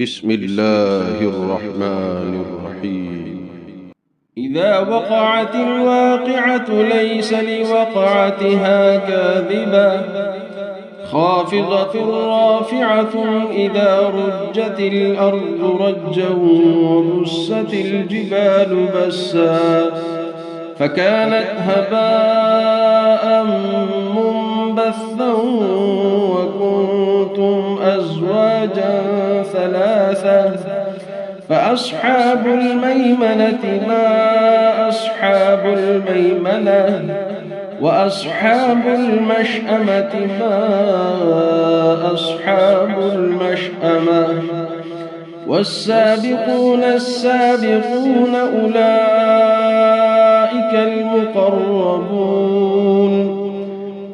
بسم الله الرحمن الرحيم. إذا وقعت الواقعة ليس لوقعتها كاذبة خافضة رافعة إذا رجت الأرض رجا وبست الجبال بسا فكانت هباء منبثا وكنتم أزواجا ثلاثة فأصحاب الميمنة ما أصحاب الميمنة وأصحاب المشأمة ما أصحاب المشأمة والسابقون السابقون أولئك المقربون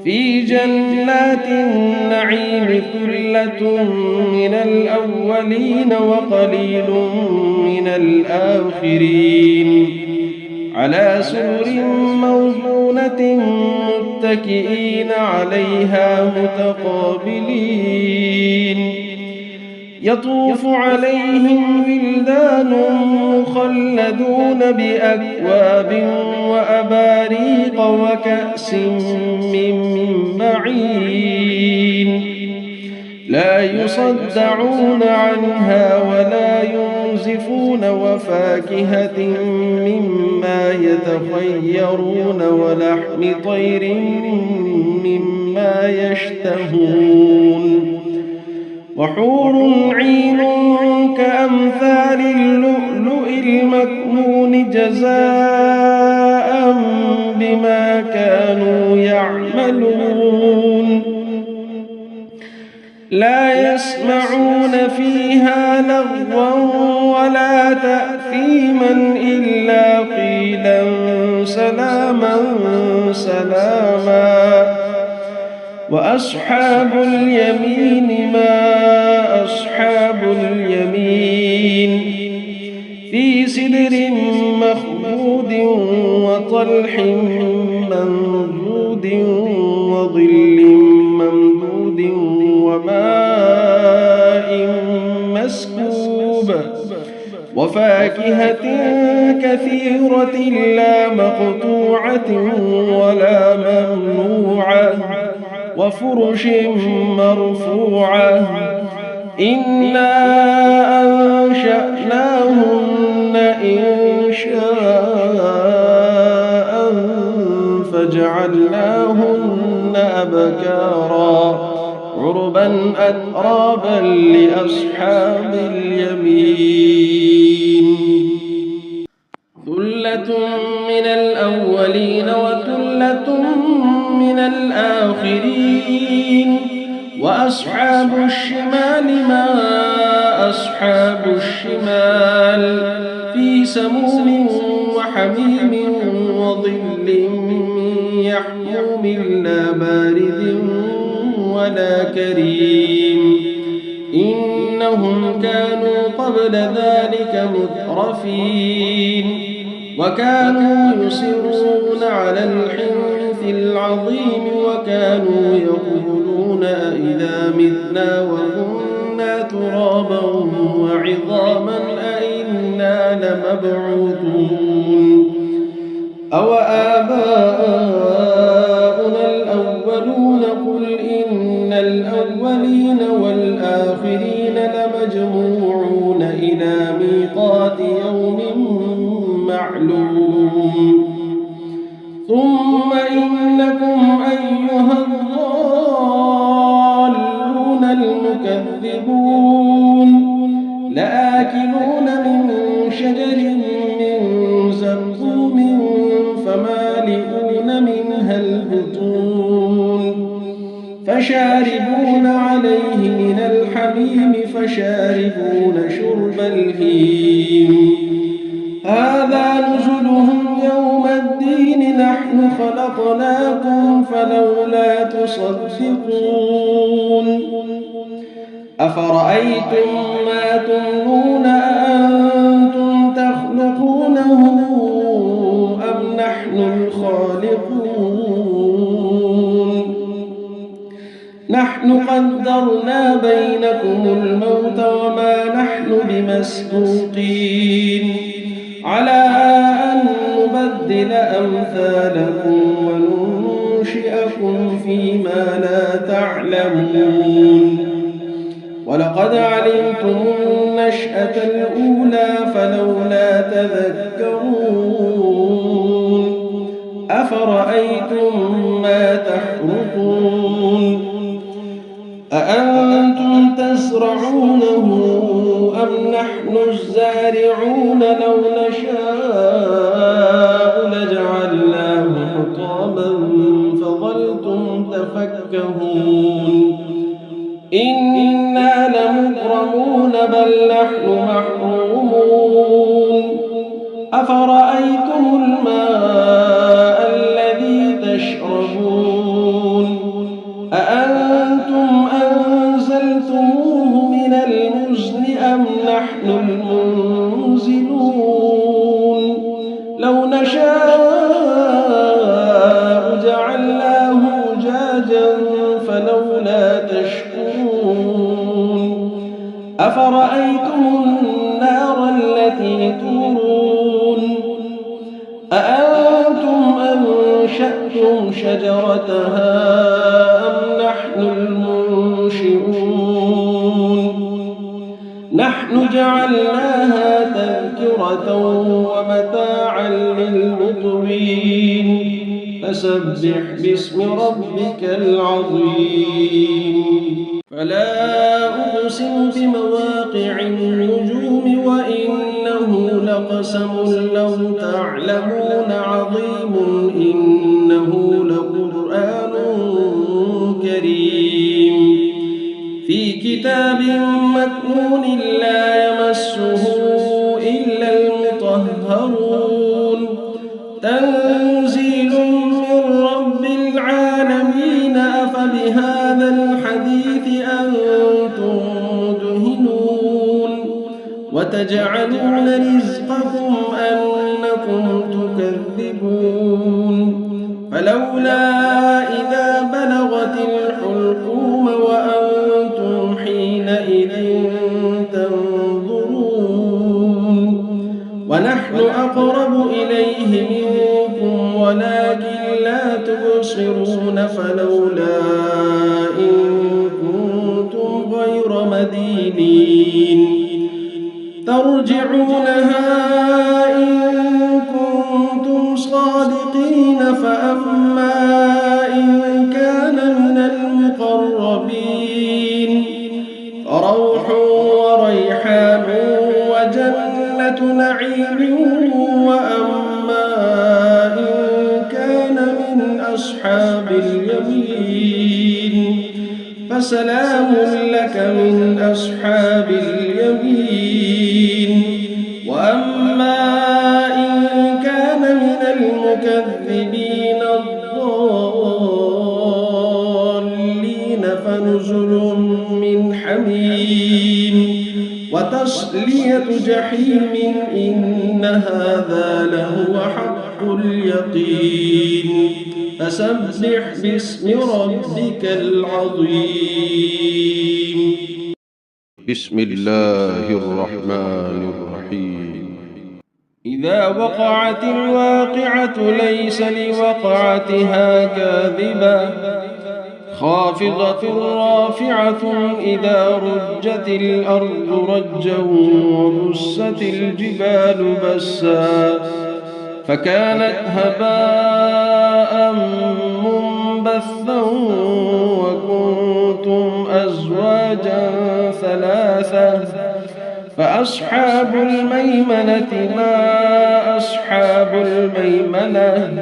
في جنات النعيم ثلة من الأولين وقليل من الآخرين على سرر موضونة متكئين عليها متقابلين يطوف عليهم ولدان مخلدون بأكواب وأباريق وكأس من معين لا يصدعون عنها ولا ينزفون وفاكهة مما يتخيرون ولحم طير مما يشتهون وحور عين كأمثال اللؤلؤ المكنون جزاء بما كانوا يعملون لا يسمعون فيها لغوا ولا تأثيما إلا قيلا سلاما سلاما وأصحاب اليمين ما أصحاب اليمين في سدر مخضود وطلح منضود وظل ممدود وماء مسكوب وفاكهة كثيرة لا مقطوعة ولا ممنوعة وفرش مرفوعة إنا أنشأناهن إنشاء فجعلناهن أبكارا عربا أترابا لأصحاب اليمين ثلة من الأولين وثلة من الآخرين وأصحاب الشمال ما أصحاب الشمال في سموم وحميم وظل يحموم لا بارد ولا كريم إنهم كانوا قبل ذلك مترفين وكانوا يصرون على الحنث العظيم وكانوا يقولون أئذا متنا وكنا ترابا وعظاما أئنا لمبعوثون أو آباؤنا الأولون قل إن الأولين والآخرين لمجموعون إلى ميقات يوم معلوم ثم إنكم أيها الضالون المكذبون لآكلون من شجر من زقوم فمالئون منها البطون فشاربون عليه من الحميم فشاربون شرب الهيم هذا نزلهم يوم الدين نحن خلقناكم فلولا تصدقون أفرأيتم ما تمنون أأنتم تخلقونه أم نحن الخالقون نحن قدرنا بينكم الموت وما نحن بمسبوقين على أن نبدل أمثالكم وننشئكم فيما لا تعلمون ولقد علمتم النشأة الأولى فلولا تذكرون أفرأيتم ما تحرثون أأنتم تزرعونه أم نحن الزارعون لو نشاء لجعلناه حطاما فظلتم تفكهون إنا لمغرمون بل نحن محرومون أفرأيتم الماء الذي تشربون أأنتم أنزلتموه من المزن أم نحن المنزلون لو نشاء جعلناه أجاجا فلولا تشكرون أفرأيتم النار التي تورون أأنتم أنشأتم شجرتها أم نحن المنشئون نحن جعلناها تذكرة ومتاعا للمقوين فسبح باسم ربك العظيم فلا أقسم بمواقع النجوم وإنه لقسم لو تعلمون عظيم إنه لقرآن كريم في كتاب مكنون لا يمسه إلا المطهرون تنزيل من رب العالمين أفبهذا الحديث أنتم مدهنون وتجعلون رزقكم أنكم تكذبون فلولا إذا بلغت الحلقوم وأنتم حينئذ تنظرون ونحن أقرب إليه منكم ولكن لا تبصرون فلولا إن كنتم غير مدينين ترجعونها إن كنتم صادقين فأما إن كان من المقربين فروح وريحان وجنة نعيم وأما إن كان من أصحاب اليمين فسلام لك من أصحاب اليمين وأما إن كان من المكذبين الضالين فنزل من حميم وتصلية جحيم إن هذا لهو حق اليقين فسبح باسم ربك العظيم بسم الله الرحمن الرحيم إذا وقعت الواقعة ليس لوقعتها كاذبة خافضة رافعة إذا رجت الأرض رجا وبست الجبال بسا فكانت هباء منبثا وكنتم أزواجا ثلاثة فأصحاب الميمنة ما أصحاب الميمنة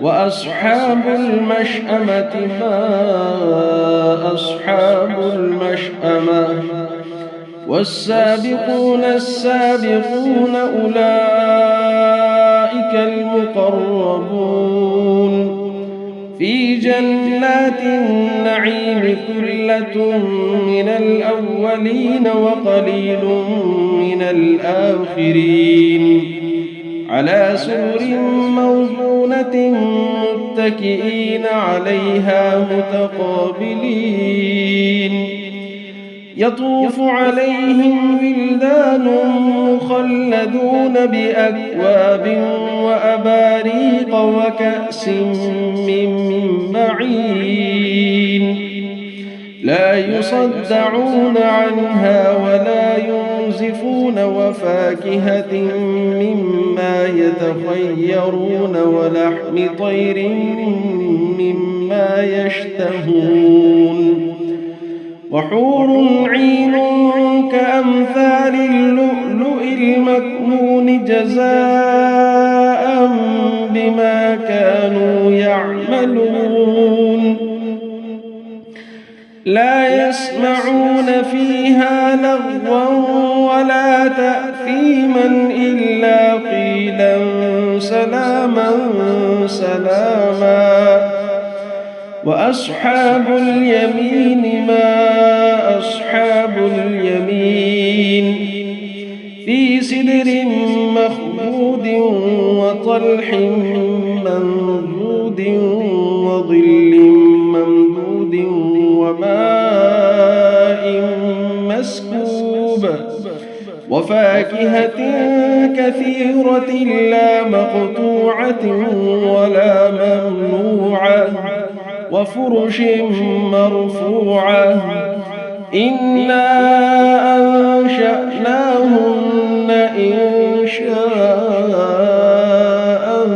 وأصحاب المشأمة ما أصحاب المشأمة والسابقون السابقون أولئك المقربون في جنات النعيم ثلة من الأولين وقليل من الآخرين على سرر موضونة متكئين عليها متقابلين يطوف عليهم ولدان ولدان مخلدون بأكواب وأباريق وكأس من معين لا يصدعون عنها ولا ينزفون وفاكهة مما يتخيرون ولحم طير مما يشتهون وحور عين كأمثال اللؤلؤ المكنون جزاء بما كانوا يعملون لا يسمعون فيها لغوا ولا تأثيما إلا قيلا سلاما سلاما وأصحاب اليمين ما أصحاب اليمين في سدر مخضود وطلح منضود وظل ممدود وماء مسكوب وفاكهة كثيرة لا مقطوعة ولا ممنوعة وفرش مرفوعة إنا أنشأناهن إنشاء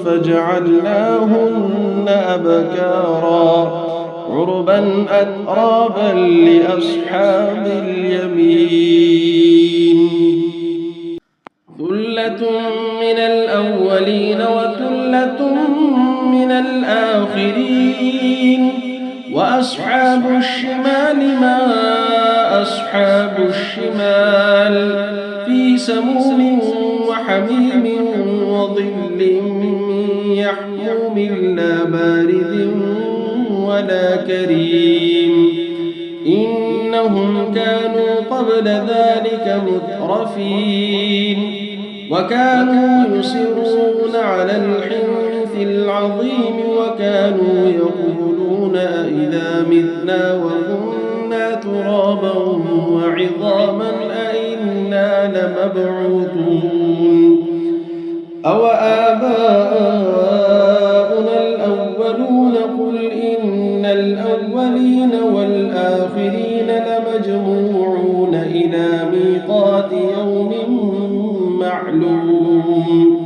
فجعلناهن أبكارا عربا أترابا لأصحاب اليمين ثلة من الأولين وثلة من الآخرين وأصحاب الشمال ما أصحاب الشمال في سموم وحميم وظل يحموم لا بارد ولا كريم إنهم كانوا قبل ذلك مترفين وكانوا يصرون على الحنث العظيم وكانوا يقولون أئذا متنا وكنا ترابا وعظاما أئنا لمبعوثون أو آباؤنا الأولون قل إن الأولين والآخرين لمجموعون إلى ميقات يوم معلوم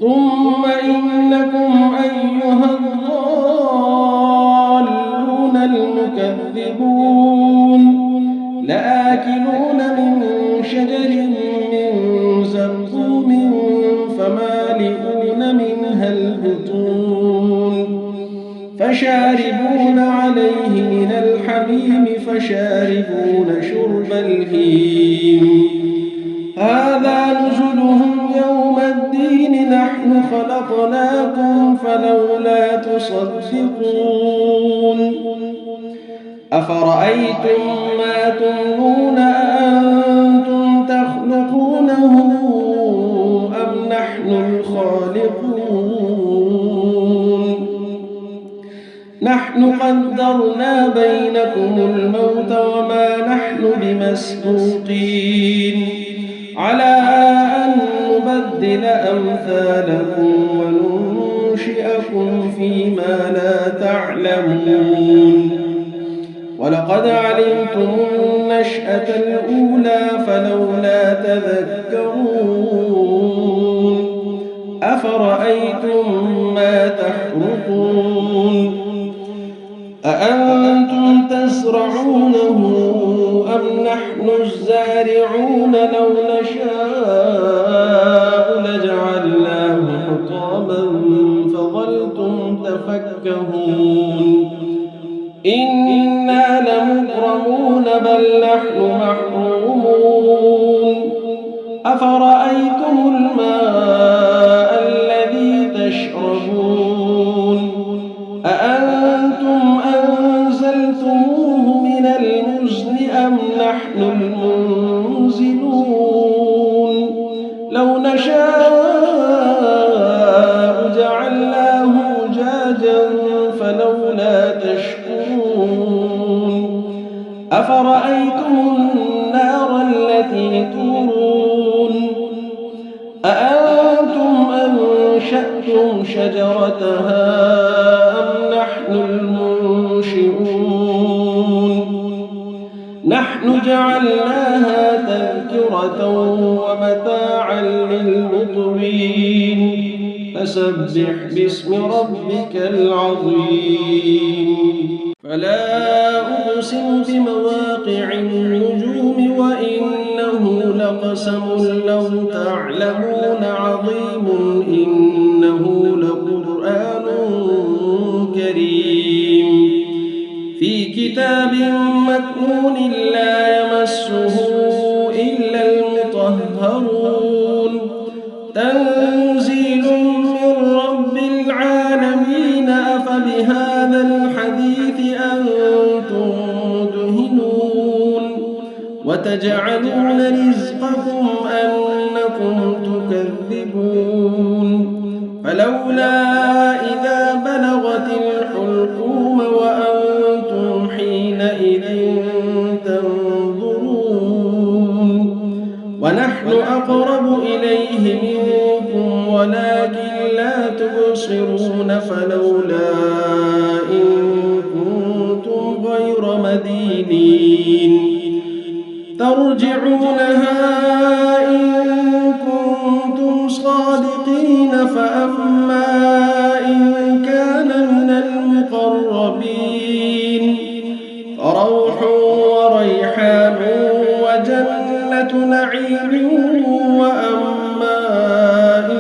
ثم إنكم أيها الضالون المكذبون لآكلون من شجر من زقوم فمالئون منها البطون فشاربون عليه من الحميم فشاربون شرب الهيم هذا نزلهم يوم الدين نحن خلقناكم فلولا تصدقون أفرأيتم ما تمنون أأنتم تخلقونه أم نحن الخالقون نحن قدرنا بينكم الموت وما نحن بمسبوقين على أن نبدل أمثالكم وننشئكم فيما لا تعلمون ولقد علمتم النشأة الأولى فلولا تذكرون أفرأيتم ما تحرثون أأنتم تزرعونه أم نحن الزارعون لو نشاء لجعلناه حطاما فظلتم تفكهون إنا لمغرمون بل نحن محرومون أفرأيتم الماء الذي تشربون أأنتم أنزلتموه من المزن أم نحن المنزلون لو نشاء جعلناه أجاجا فلولا تشكرون أفرأيتم النار التي أنشأتم شجرتها أم نحن المنشئون نحن جعلناها تذكرة ومتاعا للمقوين فسبح باسم ربك العظيم فلا أقسم بمواقع النجوم وإنه لقسم لو تعلمون عظيم إنه لقرآن كريم في كتاب مكنون لا يمسه إلا المطهرون تنزيل من رب العالمين أفبهذا الحديث أنتم مدهنون وتجعلون رزقكم أنكم تكذبون فلولا إذا بلغت الحلقوم وأنتم حينئذ تنظرون ونحن أقرب إليه منكم ولكن لا تبصرون فلولا إن كنتم غير مدينين ترجعونها إن كنتم صادقين فأما إن كان من المقربين فروح وريحان وجنة نعيم وأما إن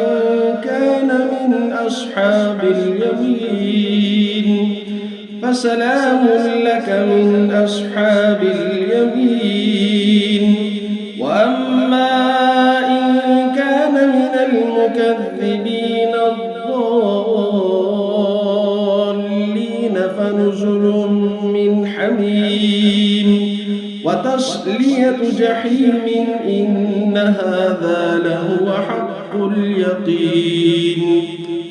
كان من أصحاب اليمين فسلام لك من أصحاب اليمين وأما إن كان من المكذبين الضالين فنزل من حميم وتصلية جحيم إن هذا لهو حق اليقين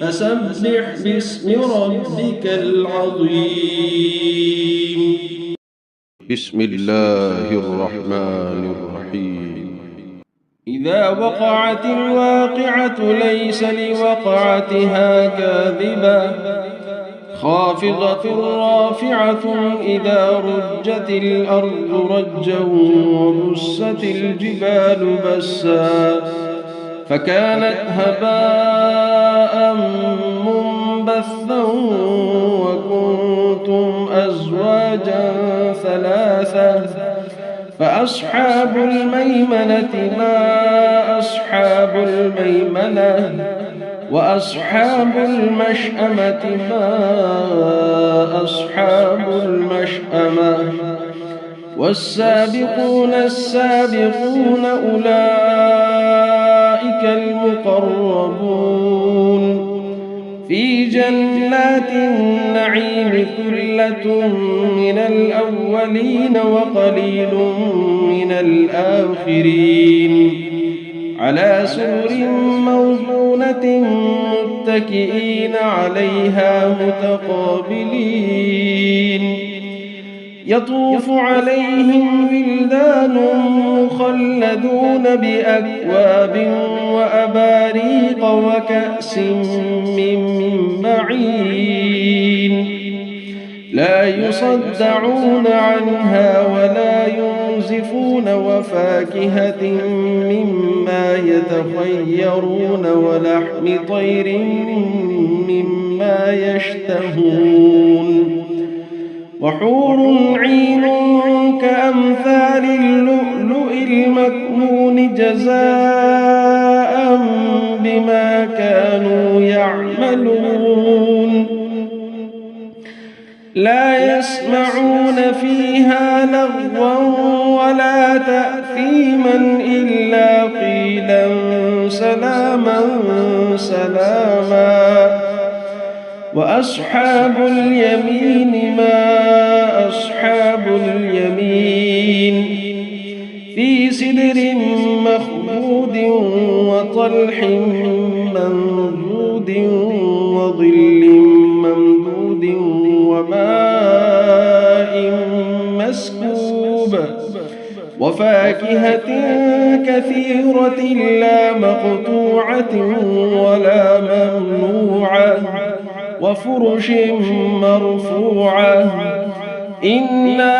فسبح باسم ربك العظيم بسم الله الرحمن الرحيم إذا وقعت الواقعة ليس لوقعتها كاذبة خافضة رافعة إذا رجت الأرض رجا وبست الجبال بسا فكانت هباء منبثا وكنتم أزواجا ثلاثة فأصحاب الميمنة ما أصحاب الميمنة وأصحاب المشأمة ما أصحاب المشأمة والسابقون السابقون أولئك المقربون في جنات النعيم ثلة من الأولين وقليل من الآخرين على سرر موضونة متكئين عليها متقابلين يطوف عليهم ولدان مخلدون بأكواب وأباريق وكأس من معين لا يصدعون عنها ولا ينزفون وفاكهة مما يتخيرون ولحم طير مما يشتهون وحور عين كأمثال اللؤلؤ المكنون جزاء بما كانوا يعملون لا يسمعون فيها لغوا ولا تأثيما إلا قيلا سلاما سلاما وأصحاب اليمين ما أصحاب اليمين في سدر مخضود وطلح منضود وظل ممدود وماء مسكوب وفاكهة كثيرة لا مقطوعة ولا ممنوعة وفرش مرفوعة إنا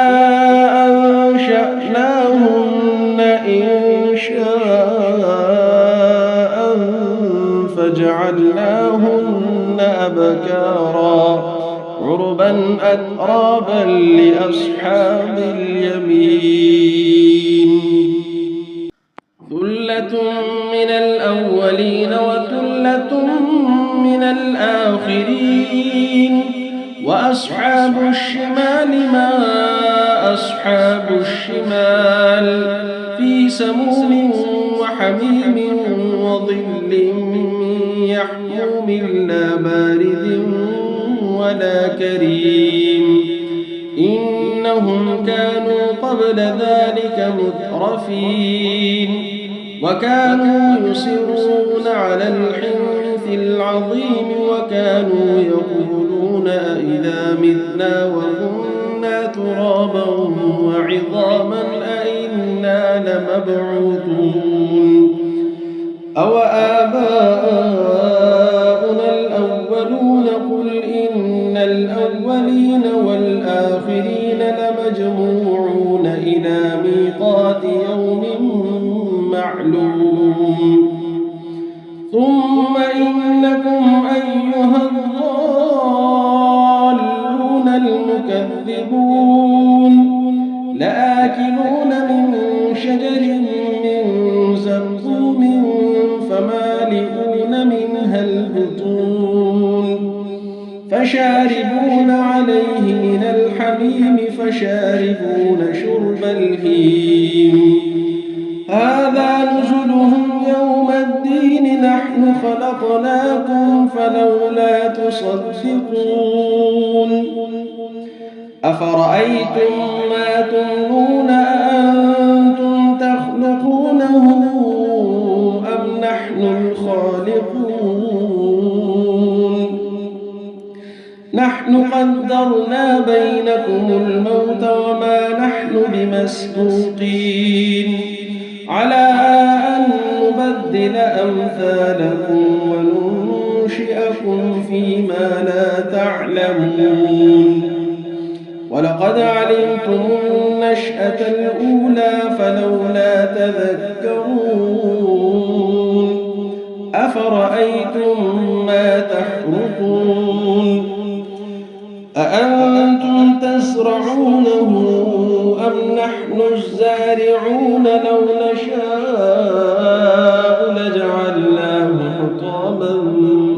أنشأناهن إنشاء فجعلناهن أبكارا عربا أترابا لأصحاب اليمين ثلة من الأولين وثلة من الآخرين وأصحاب الشمال ما أصحاب الشمال في سموم وحميم وظل من يحموم لا بارد ولا كريم إنهم كانوا قبل ذلك مترفين وكانوا يصرون على الحنث العظيم وكانوا يقولون أئذا متنا وكنا ترابا وعظاما أئنا لمبعوثون أو آباؤنا الأولون قل إن الأولين والآخرين لمجموعون إلى ميقات يوم معلوم ثم إنكم أيها الضالون المكذبون لآكلون من شجر من زقوم فمالئون منها البطون فشاربون عليه من الحميم فشاربون شرب الهيم هذا نزلهم يوم الدين نحن خلقناكم فلولا تصدقون أفرأيتم ما تمنون أأنتم تخلقونه أم نحن الخالقون نحن قدرنا بينكم الموت وما نحن بمسبوقين على أن نبدل أمثالكم وننشئكم فيما لا تعلمون ولقد علمتم النشأة الأولى فلولا تذكرون أفرأيتم ما تحرثون أأنتم تزرعونه أم نحن الزارعون لو نشاء لجعلناه حطاما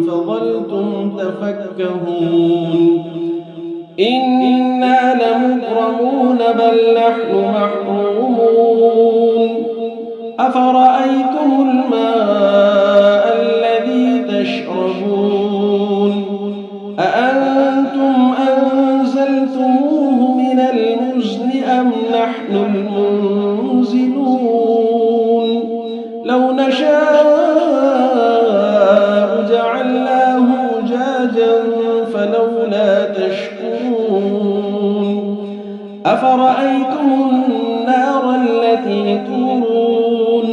فظلتم تفكهون إنا لمغرمون بل نحن محرومون أفرأيتم الماء الذي تشربون أأنتم أنزلتموه من المزن أم نحن المنزلون لو نشاء جعلناه أجاجا فلولا تشكرون أفرأيتم النار التي تورون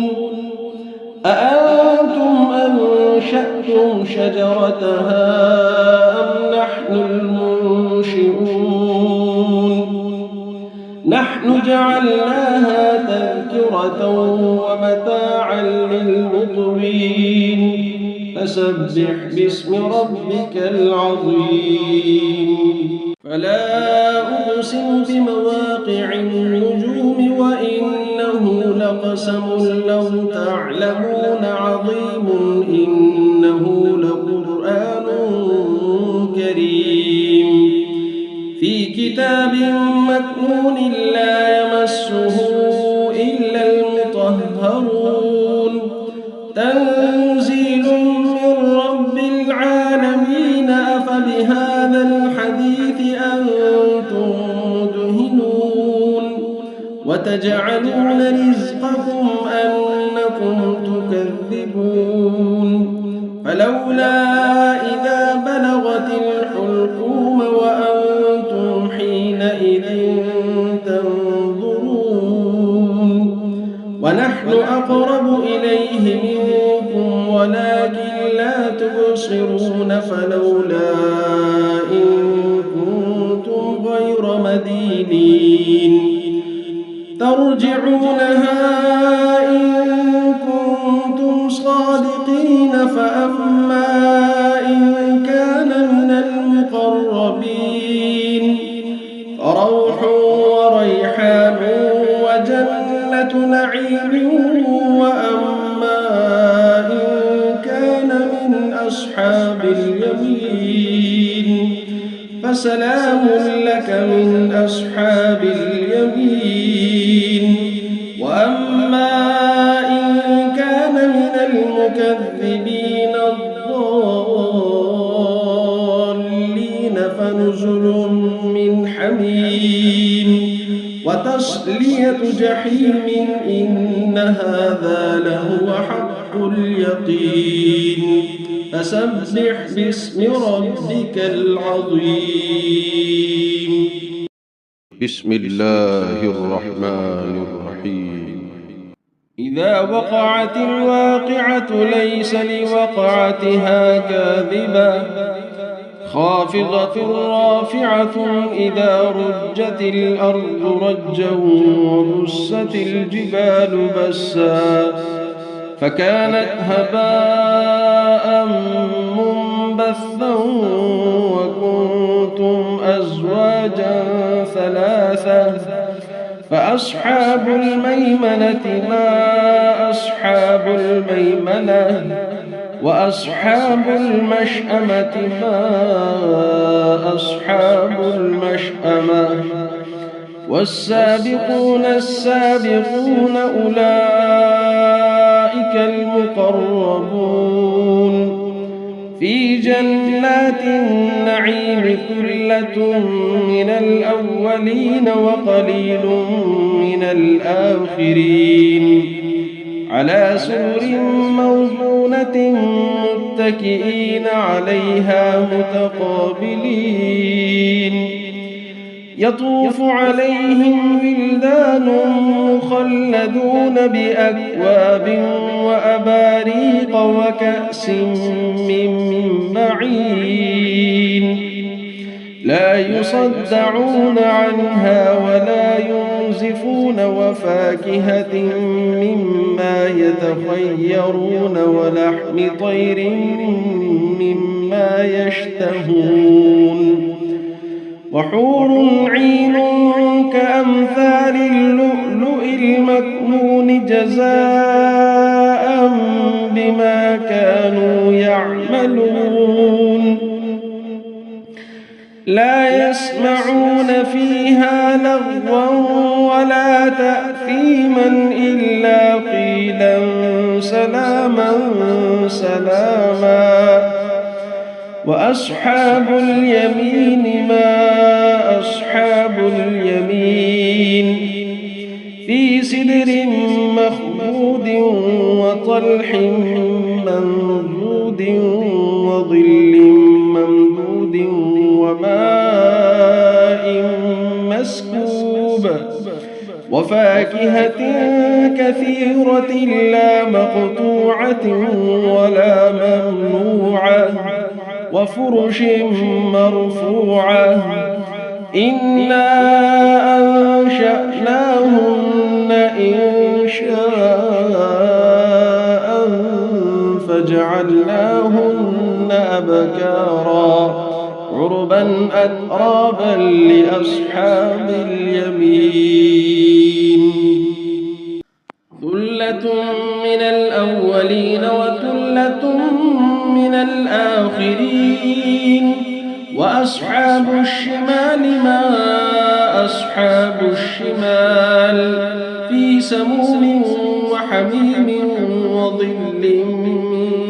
أأنتم أنشأتم شجرتها أم نحن المنشئون نحن جعلناها تذكرة ومتاعا للمقوين فسبح باسم ربك العظيم فلا أقسم بمواقع النجوم وإنه لقسم لو تعلمون عظيم إنه لقرآن كريم في كتاب مكنون لا يمسه إلا المطهرون تنزيل من رب العالمين أفبهذا الحديث أنتم مدهنون وتجعلون رزقكم أنكم تكذبون فلولا إذا بلغت الحلقوم وأنتم حينئذ تنظرون أقرب إليه منكم ولكن لا تبصرون فلولا إن كنتم غير مدينين ترجعونها إن كنتم صادقين فأما إن كان من المقربين فروح وريحان وجنة نعيم وأما إن كان من أصحاب اليمين فسلام لك من أصحاب اليمين وأما إن كان من المكذبين الضالين فنزل من حميم وتصلية جحيم إن هذا لهو حق اليقين فسبح باسم ربك العظيم. بسم الله الرحمن الرحيم. إذا وقعت الواقعة ليس لوقعتها كاذبة خافضة رافعة إذا رجت الأرض رجا وبست الجبال بسا فكانت هباء منبثا وكنتم أزواجا ثلاثة فأصحاب الميمنة ما أصحاب الميمنة وأصحاب المشأمة ما أصحاب المشأمة والسابقون السابقون أولئك المقربون في جنات النعيم ثلة من الأولين وقليل من الآخرين على سرر موضونة متكئين عليها متقابلين يطوف عليهم ولدان مخلدون بأكواب وأباريق وكأس من معين لا يصدعون عنها ولا ينزفون وفاكهة مما يتخيرون ولحم طير مما يشتهون وحور عين كأمثال اللؤلؤ المكنون جزاء بما كانوا يعملون لا يسمعون فيها لغوا ولا تأثيما إلا قيلا سلاما سلاما وأصحاب اليمين ما أصحاب اليمين في سدر مخضود وطلح منضود وظل ممدود وماء مسكوب وفاكهة كثيرة لا مقطوعة ولا ممنوعة وفرش مرفوعة إنا أنشأناهن إنشاء فجعلناهن أبكارا عربا أترابا لأصحاب اليمين ثلة من الأولين وثلة من الآخرين وأصحاب الشمال ما أصحاب الشمال في سموم وحميم وظل من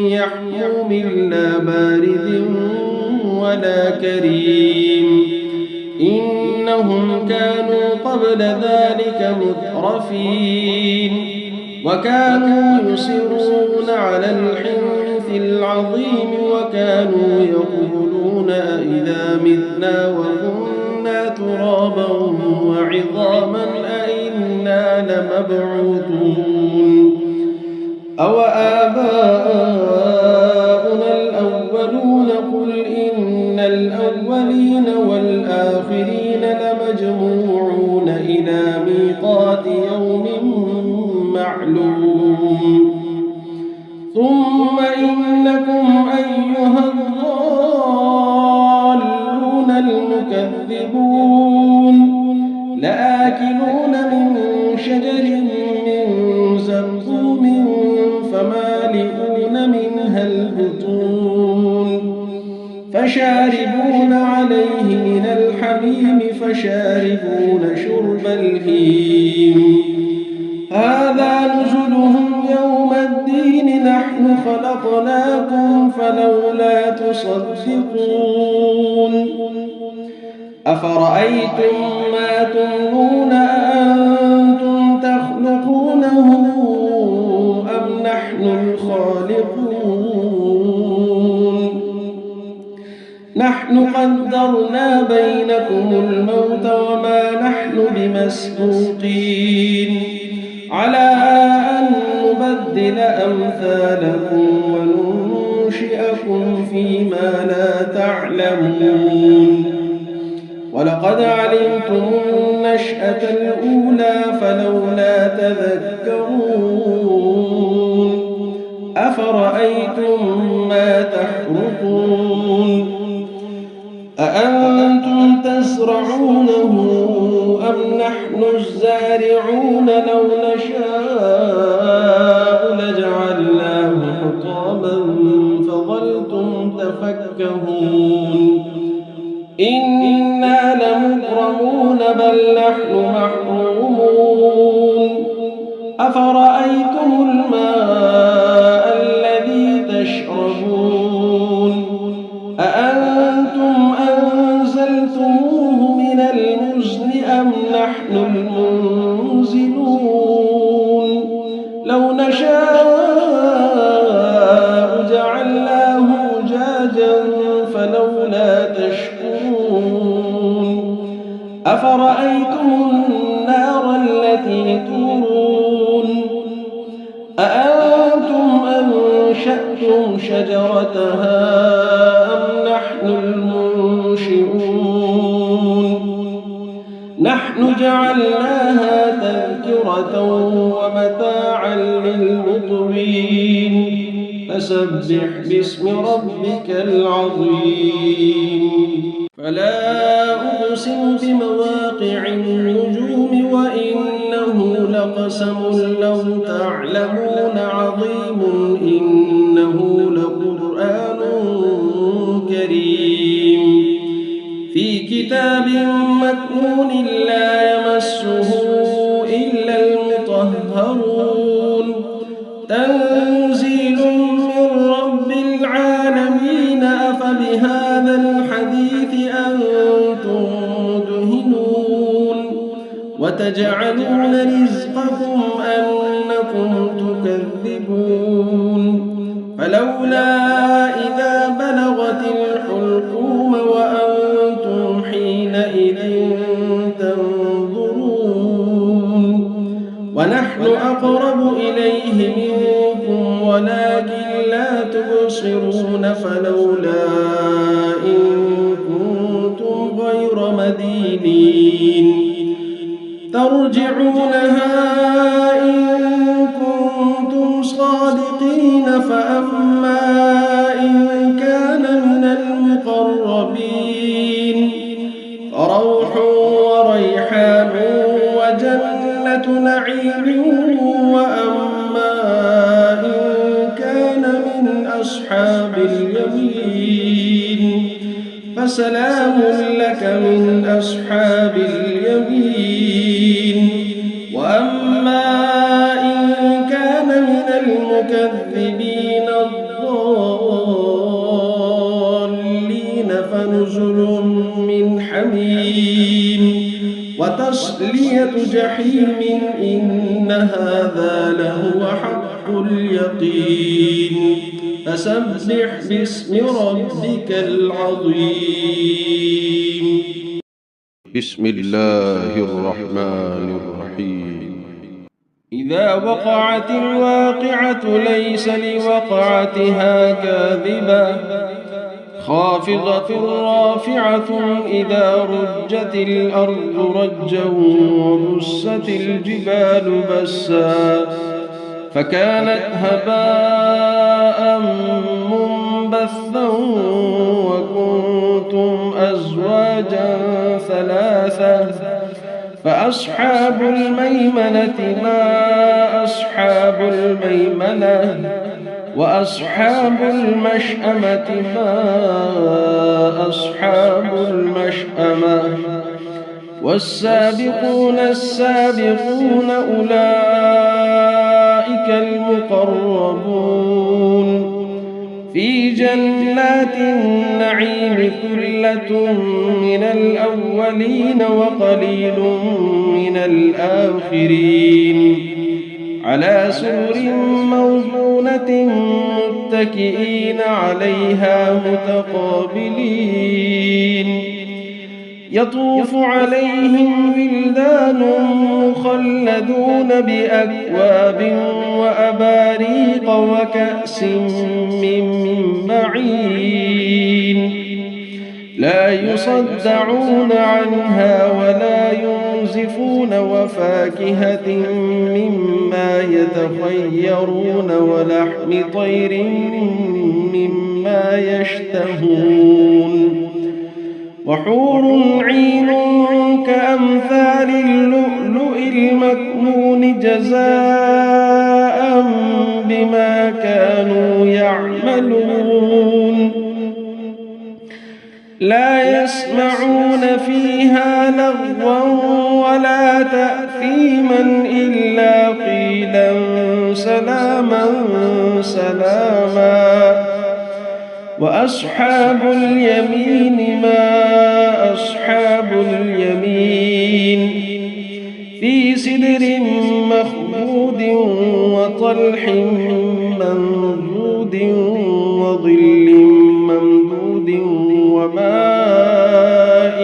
يحموم لا بارد ولا كريم إنهم كانوا قبل ذلك مترفين وكانوا يصرون على الحنث العظيم وكانوا يقولون أئذا متنا وكنا ترابا وعظاما أئنا لمبعوثون أوآباؤنا الأولون قل إن الأولين والآخرين لمجموعون إلى ميقات يوم معلوم ثم إنكم أيها الضالون المكذبون لآكلون من شجر من زقوم فمالئون منها البطون فشاربون عليه من الحميم فشاربون شرب الهيم هذا نزلهم يوم الدين نحن خلقناكم فلولا تصدقون أفرأيتم ما تمنون أأنتم تخلقونه أم نحن الخالقون نحن قدرنا بينكم الموت وما نحن بمسبوقين على أن نبدل أمثالكم وننشئكم فيما لا تعلمون ولقد علمتم النشأة الأولى فلولا تذكرون أفرأيتم ما تحرثون أأنتم تزرعونه أم نحن الزارعون لو نشاء لجعلناه حطاما فظلتم تفكهون إنا لمغرمون بل نحن محرومون أفرأيتم الماء الذي تشربون أأنتم أنزلتموه من المزن أم نحن المنزلون لو نشاء جعلناه أجاجا فلولا تشكرون أفرأيتم النار التي تورون أأنتم أنشأتم شجرتها أم نحن المنشئون نحن جعلناها تذكرة ومتاعا للمقوين فسبح باسم ربك العظيم فلا أقسم بمواقع النجوم وإنه لقسم لو تعلمون عظيم إنه لقرآن كريم في كتاب مكنون لا يمسه إلا المطهرون تنزيل من رب العالمين أفبهذا الحديث أنتم مدهنون وتجعلون رزقكم أنكم تكذبون فلولا إذا بلغت الحلقوم وأنتم حينئذ تنظرون ونحن أقرب إليه منكم ولكن لا تبصرون فلولا إن كنتم غير مدينين ترجعونها إن كنتم صادقين فأما إن كان من المقربين فروح وريحان وجنة نعيم وأما إن كان من أصحاب اليمين فسلام لك من أصحاب اليمين وأما إن كان من المكذبين الضالين فنزل من حميم وتصلية جحيم إن هذا لهو حق اليقين فسبح باسم ربك العظيم بسم الله الرحمن الرحيم إذا وقعت الواقعة ليس لوقعتها كاذبة خافضة رافعة إذا رجت الأرض رجا وبست الجبال بسا فكانت هباء منبثا وكنتم أزواجا ثلاثة فأصحاب الميمنة ما أصحاب الميمنة وأصحاب المشأمة ما أصحاب المشأمة والسابقون السابقون أولئك المقربون في جنات النعيم ثلة من الأولين وقليل من الآخرين على سرر موضونة متكئين عليها متقابلين يطوف عليهم ولدان مخلدون بأكواب وأباريق وكأس من معين لا يصدعون عنها ولا ينزفون وفاكهة مما يتخيرون ولحم طير مما يشتهون وحور عين كأمثال اللؤلؤ المكنون جزاء بما كانوا يعملون لا يسمعون فيها لغوا ولا تأثيما إلا قيلا سلاما سلاما وأصحاب اليمين ما أصحاب اليمين في سدر مخضود وطلح منضود وظل ممدود وماء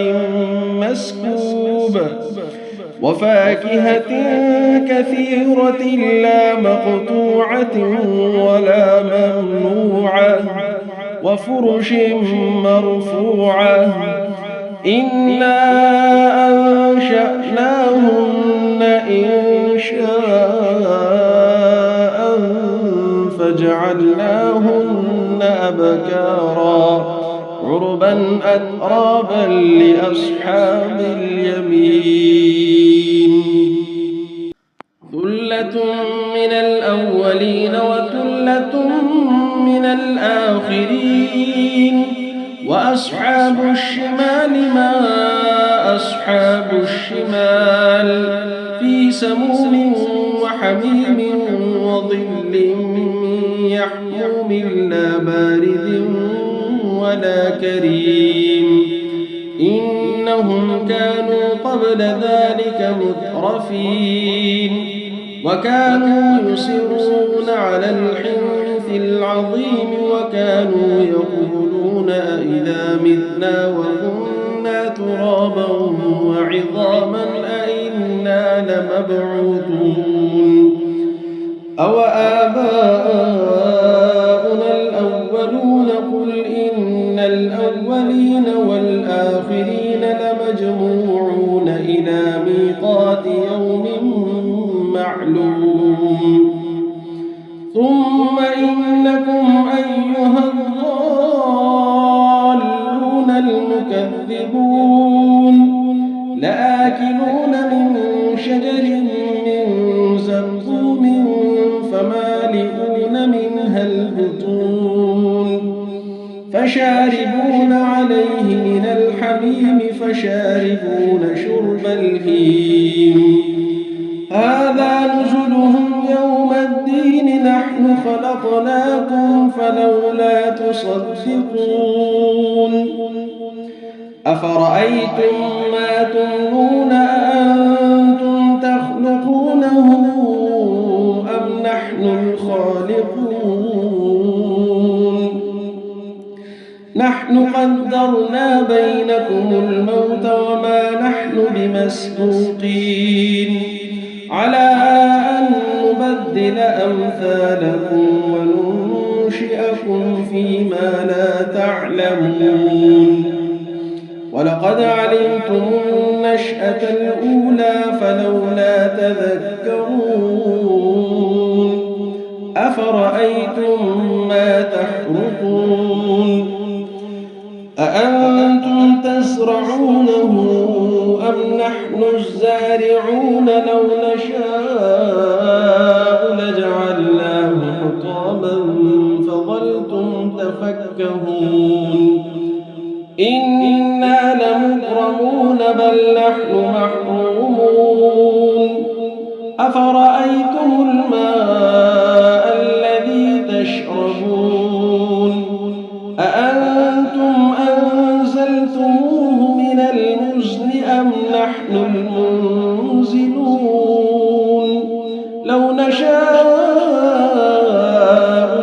مسكوب وفاكهة كثيرة لا مقطوعة ولا ممنوعة وفرش مرفوعة إنا أنشأناهن إنشاء فجعلناهن أبكارا عربا أترابا لأصحاب اليمين ثلة من الأولين وثلة من الآخرين وأصحاب الشمال ما أصحاب الشمال في سموم وحميم وظل يحموم لا بارد ولا كريم إنهم كانوا قبل ذلك مترفين وكانوا يصرون على الحنث العظيم وكانوا يقولون أئذا متنا وكنا ترابا وعظاما أئنا لمبعوثون أو آباؤنا الأولون قل إن الأولين والآخرين لمجموعون إلى ميقات يوم معلوم ثم إنكم أيها الضالون المكذبون لآكلون من شجر من زقوم فمالئون منها البطون فشاربون عليه من الحميم فشاربون شرب الهيم هذا نزلهم يوم الدين نحن خلقناكم فلولا تصدقون أفرأيتم ما تمنون أأنتم تخلقونه أم نحن الخالقون نحن قدرنا بينكم الموت وما نحن بمسبوقين على أن نبدل أمثالكم وننشئكم فيما لا تعلمون ولقد علمتم النشأة الأولى فلولا تذكرون أفرأيتم ما تحرثون أأنتم تزرعونه أم نحن الزارعون لو نشاء لجعلناه حطاما فظلتم تفكهون إنا لمغرمون بل نحن محرومون أفرأيتم الماء الذي تشربون أأنتم أنزلتموه من المزن أم نحن المنزلون لو نشاء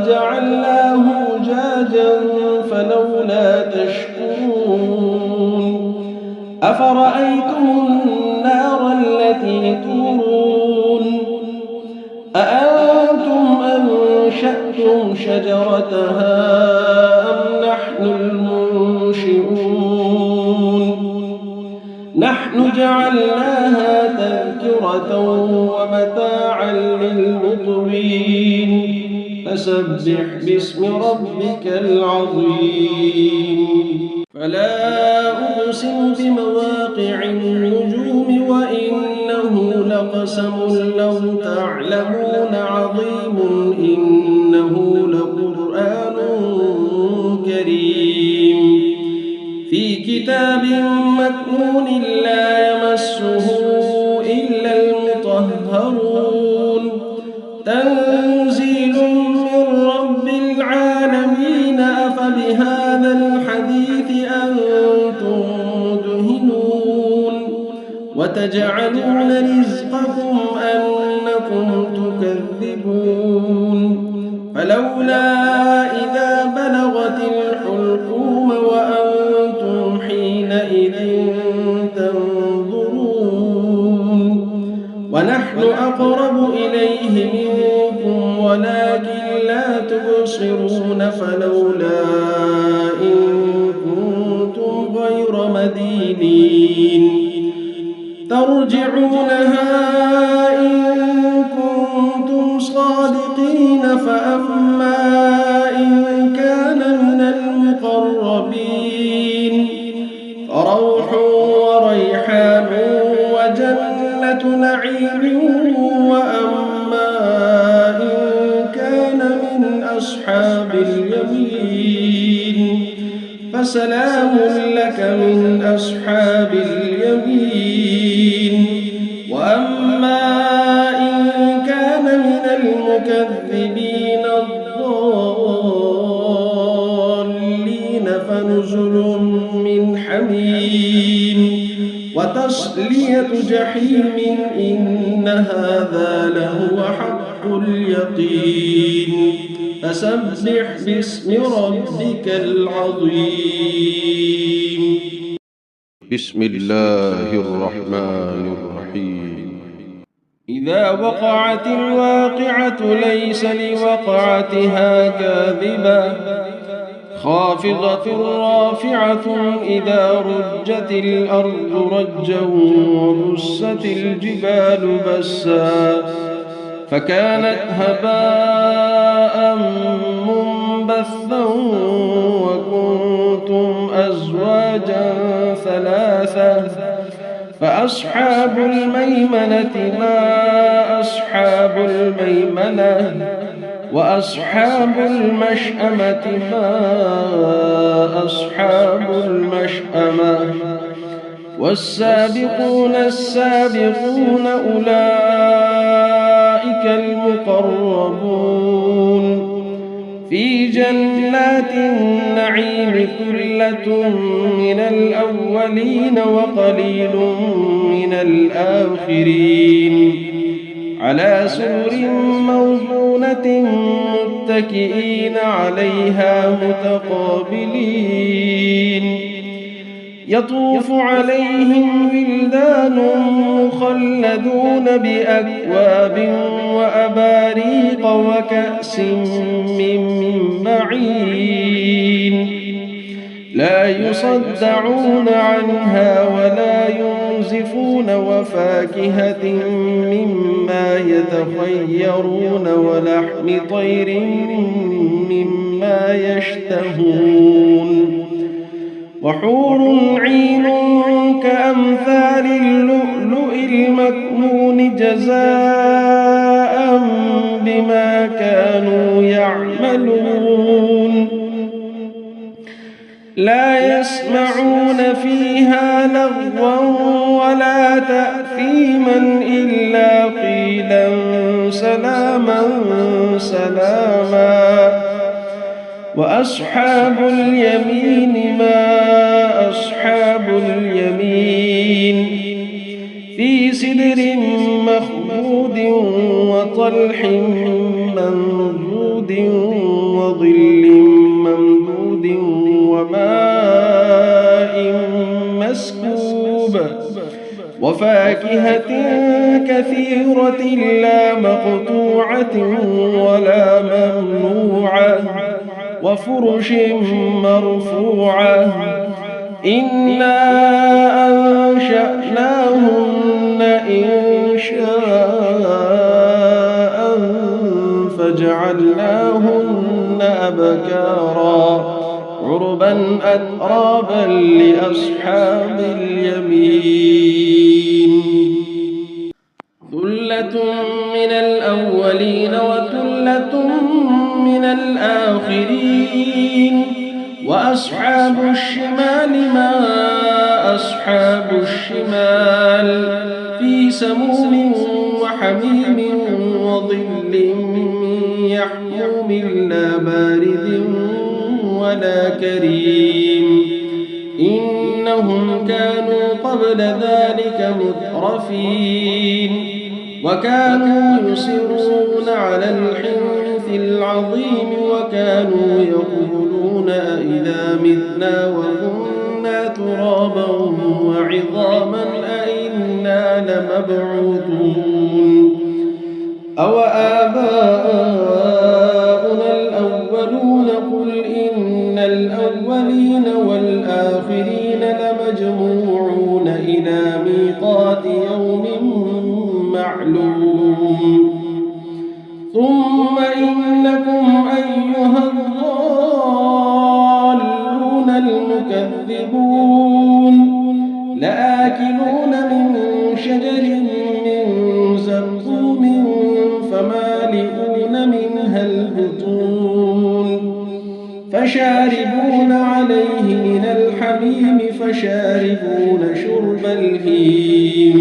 جعلناه أجاجا فلولا تشكرون أفرأيتم النار التي تورون أأنتم أنشأتم شجرتها أم نحن المنشئون نحن جعلناها تذكرة ومتاعا للمقوين فسبح باسم ربك العظيم فلا أقسم بمواقع النجوم وإنه لقسم لو تعلمون عظيم إنه لقرآن كريم في كتاب مكنون لا يمسه إلا المطهرون تنزيل من رب العالمين أفبهذا الحديث أنتم مدهنون وتجعلون رزقكم أنكم تكذبون فلولا إذا بلغت الحلقوم وأنتم حينئذ تنظرون ونحن أقرب إليه منكم ولكن لا تبصرون فلولا إن كنتم غير مدينين ترجعونها إن كنتم صادقين فأما إن كان من المقربين فروح وريحان وجنة نعيم وأما إن كان من أصحاب اليمين فسلام لك من أصحاب اليمين وأما إن كان من المكذبين الضالين فنزل من حميم وتصلية جحيم إن هذا لهو حق اليقين فسبح باسم ربك العظيم بسم الله الرحمن الرحيم إذا وقعت الواقعة ليس لوقعتها كاذبة خافضة رافعة إذا رجت الأرض رجا وبست الجبال بسا فكانت هباء منبثا وكنتم أزواجا ثلاثة فأصحاب الميمنة ما أصحاب الميمنة وأصحاب المشأمة ما أصحاب المشأمة والسابقون السابقون أولئك المقربون في جنات النعيم ثلة من الأولين وقليل من الآخرين على سرر موضونة متكئين عليها متقابلين يطوف عليهم ولدان مخلدون بأكواب وأباريق وكأس من معين لا يصدعون عنها ولا ينزفون وفاكهة مما يتخيرون ولحم طير مما يشتهون وحور عين كأمثال اللؤلؤ المكنون جزاء بما كانوا يعملون لا يسمعون فيها لغوا ولا تأثيما إلا قيلا سلاما سلاما وأصحاب اليمين ما أصحاب اليمين في سدر مخضود وطلح منضود وظل ممدود وماء مسكوب وفاكهة كثيرة لا مقطوعة ولا ممنوعة وفرش مرفوعة إنا أنشأناهن إنشاء فجعلناهن أبكارا عربا أترابا لأصحاب اليمين ثلة من الأولين وثلة من الآخرين وأصحاب الشمال ما أصحاب الشمال في سموم وحميم وظل يحموم لا بارد ولا كريم إنهم كانوا قبل ذلك مترفين وكانوا يصرون على الحنث العظيم وكانوا يقولون أئذا متنا وكنا ترابا وعظاما أئنا لمبعوثون أو آباؤنا الأولون قل إن الأولين والآخرين لمجموعون إلى ميقات يوم معلوم ثم إنكم أيها الضالون المكذبون لآكلون من شجر من زقوم فمالئون منها البطون فشاربون عليه من الحميم فشاربون شرب الهيم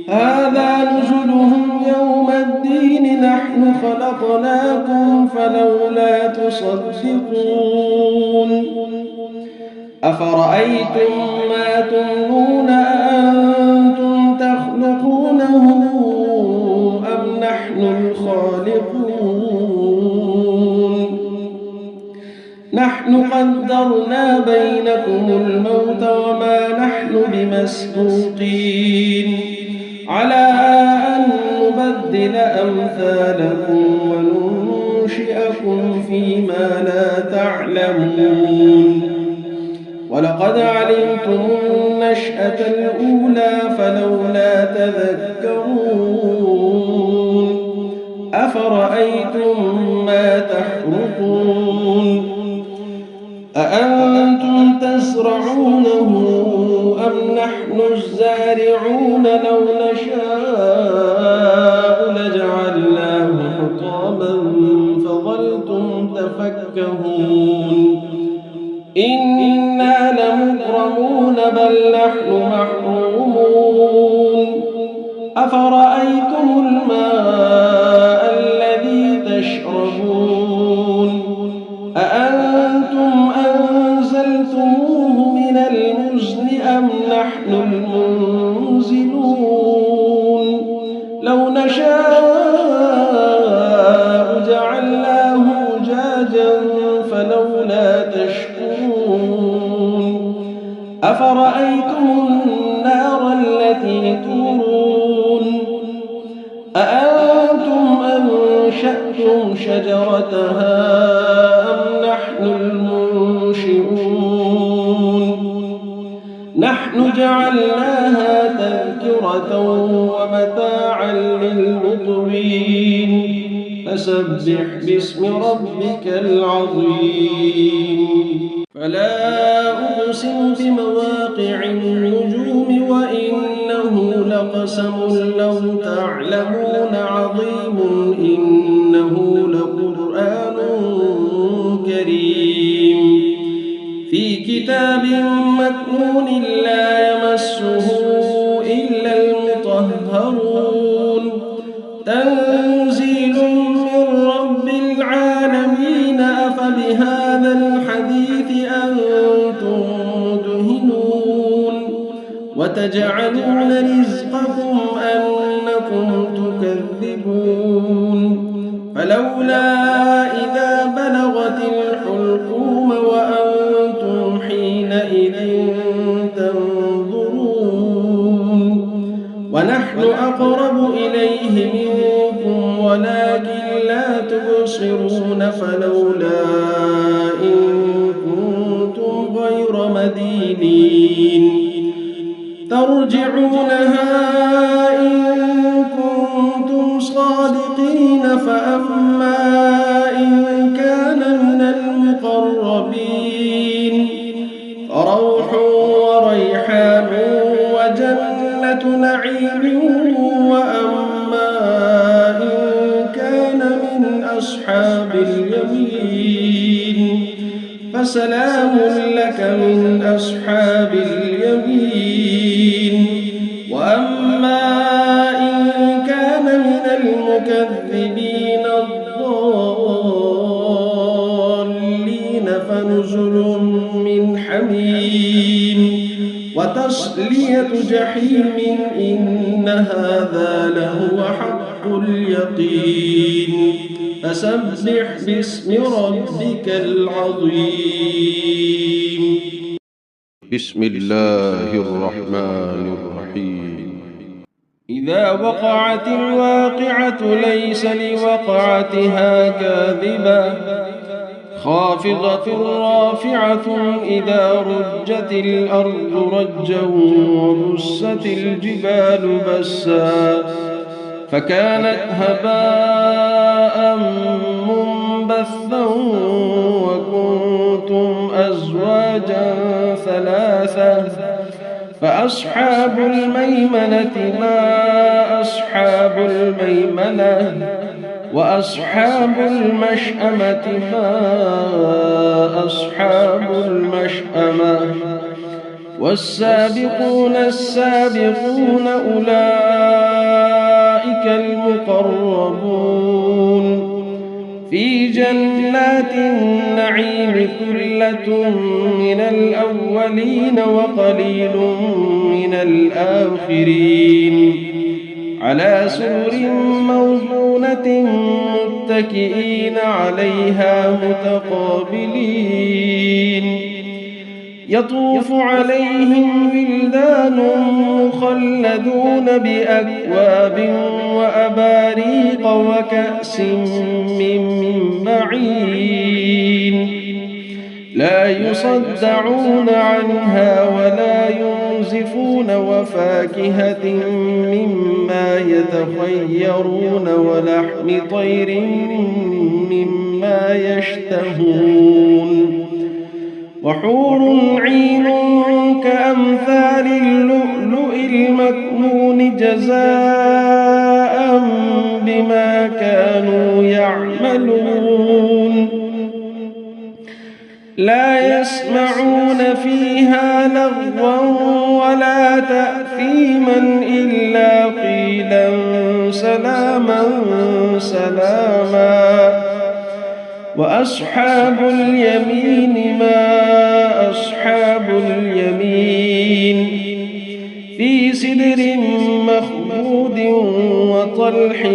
هذا نزلهم يوم الدين نحن خلقناكم فلولا تصدقون أفرأيتم ما تمنون أأنتم تخلقونه أم نحن الخالقون نحن قدرنا بينكم الموت وما نحن بمسبوقين على أن نبدل أمثالكم وننشئكم فيما لا تعلمون ولقد علمتم النشأة الأولى فلولا تذكرون أفرأيتم ما تحرثون أأنتم تزرعونه أم نحن الزارعون لو نشاء لجعلناه حطاما فظلتم تفكهون إنا لمغرمون بل نحن محرومون أفرأيتم الماء الذي تشربون أأنتم أنزلتموه من المزن أم نحن المنزلون لو نشاء جعلناه أجاجا فلولا تشكرون أفرأيتم النار التي تورون أأنتم أنشأتم شجرتها أم نحن المنشئون نحن جعلناها تذكرة ومتاعا للمقوين فسبح باسم ربك العظيم فلا أقسم بمواقع النجوم وإنه لقسم لو تعلمون عظيم إنه لقرآن كريم في كتاب مكنون لا يمسه إلا المطهرون تنزيل من رب العالمين أفبهذا الحديث أنتم مدهنون وتجعلون رزقكم أنكم تكذبون فلولا إذا بلغت الحلقوم وأنتم حينئذ تنظرون ونحن أقرب إليه منكم ولكن لا تبصرون فلولا إن كنتم غير مدينين ترجعونها إن كنتم صادقين فأما إن كان من المقربين فروح وريحان وجنة نعيم وأما إن كان من أصحاب اليمين فسلام لك من أصحاب اليمين وأما إن كان من المكذبين الضالين فنزل من حميم وتصلية جحيم إن هذا لهو حق اليقين فسبح باسم ربك العظيم بسم الله الرحمن الرحيم إذا وقعت الواقعة ليس لوقعتها كاذبة خافضة رافعة إذا رجت الأرض رجا وبست الجبال بسا فكانت هباء منبثا وكنتم أزواجا ثلاثة فأصحاب الميمنة ما أصحاب الميمنة وأصحاب المشأمة ما أصحاب المشأمة والسابقون السابقون أولئك المقربون في جنات النعيم ثلة من الأولين وقليل من الآخرين على سرر موضونة متكئين عليها متقابلين يطوف عليهم ولدان مخلدون بأكواب وأباريق وكأس من معين لا يصدعون عنها ولا ينزفون وفاكهة مما يتخيرون ولحم طير مما يشتهون وحور عين كأمثال اللؤلؤ المكنون جزاء بما كانوا يعملون لا يسمعون فيها لغوا ولا تأثيما إلا قيلا سلاما سلاما وأصحاب اليمين ما أصحاب اليمين في سدر مخضود وطلح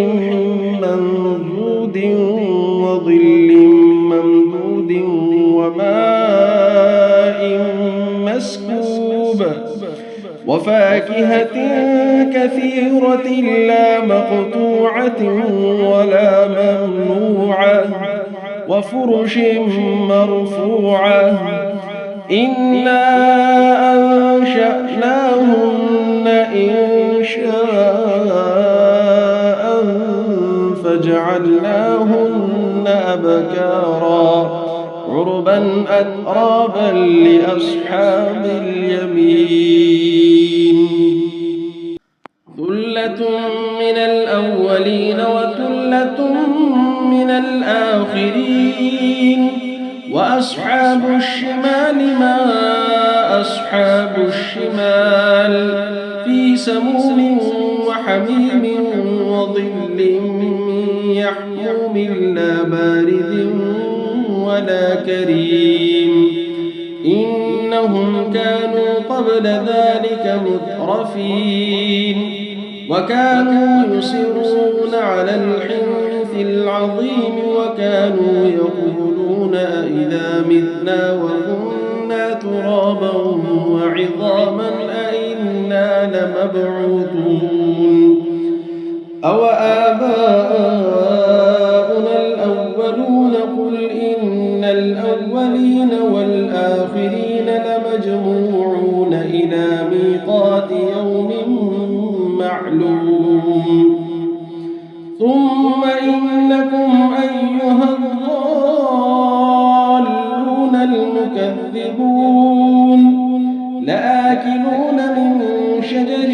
منضود وظل ممدود وماء مسكوب وفاكهة كثيرة لا مقطوعة ولا ممنوعة وفرش مرفوعة إنا أنشأناهن إنشاء فجعلناهن أبكارا عربا أترابا لأصحاب اليمين ثلة من الأولين وثلة من الآخرين وأصحاب الشمال ما أصحاب الشمال في سموم وحميم وظل من يحموم لا بارد ولا كريم إنهم كانوا قبل ذلك مترفين وكانوا يصرون على الحنث العظيم وكانوا يقولون أئذا متنا وكنا ترابا وعظاما أئنا لمبعوثون أو آباؤنا الأولون قل إن الأولين والآخرين لمجموعون إلى ميقات يوم معلوم ثم إنكم أيها الضالون المكذبون لآكلون من شجر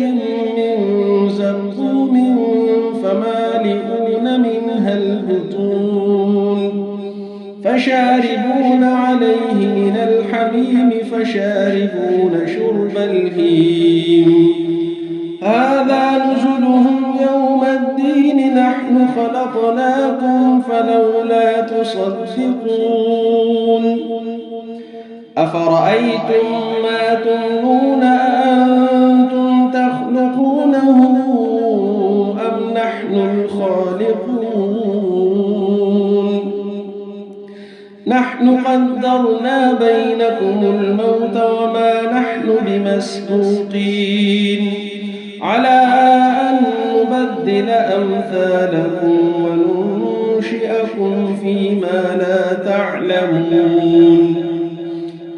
من زقوم فمالئون منها البطون فشاربون عليه من الحميم فشاربون شرب الهيم هذا نزلهم يوم الدين نحن خلقناكم فلولا تصدقون أفرأيتم ما تمنون أأنتم تخلقونه أم نحن الخالقون نحن قدرنا بينكم الموت وما نحن بمسبوقين على أن نبدل أمثالكم وننشئكم فيما لا تعلمون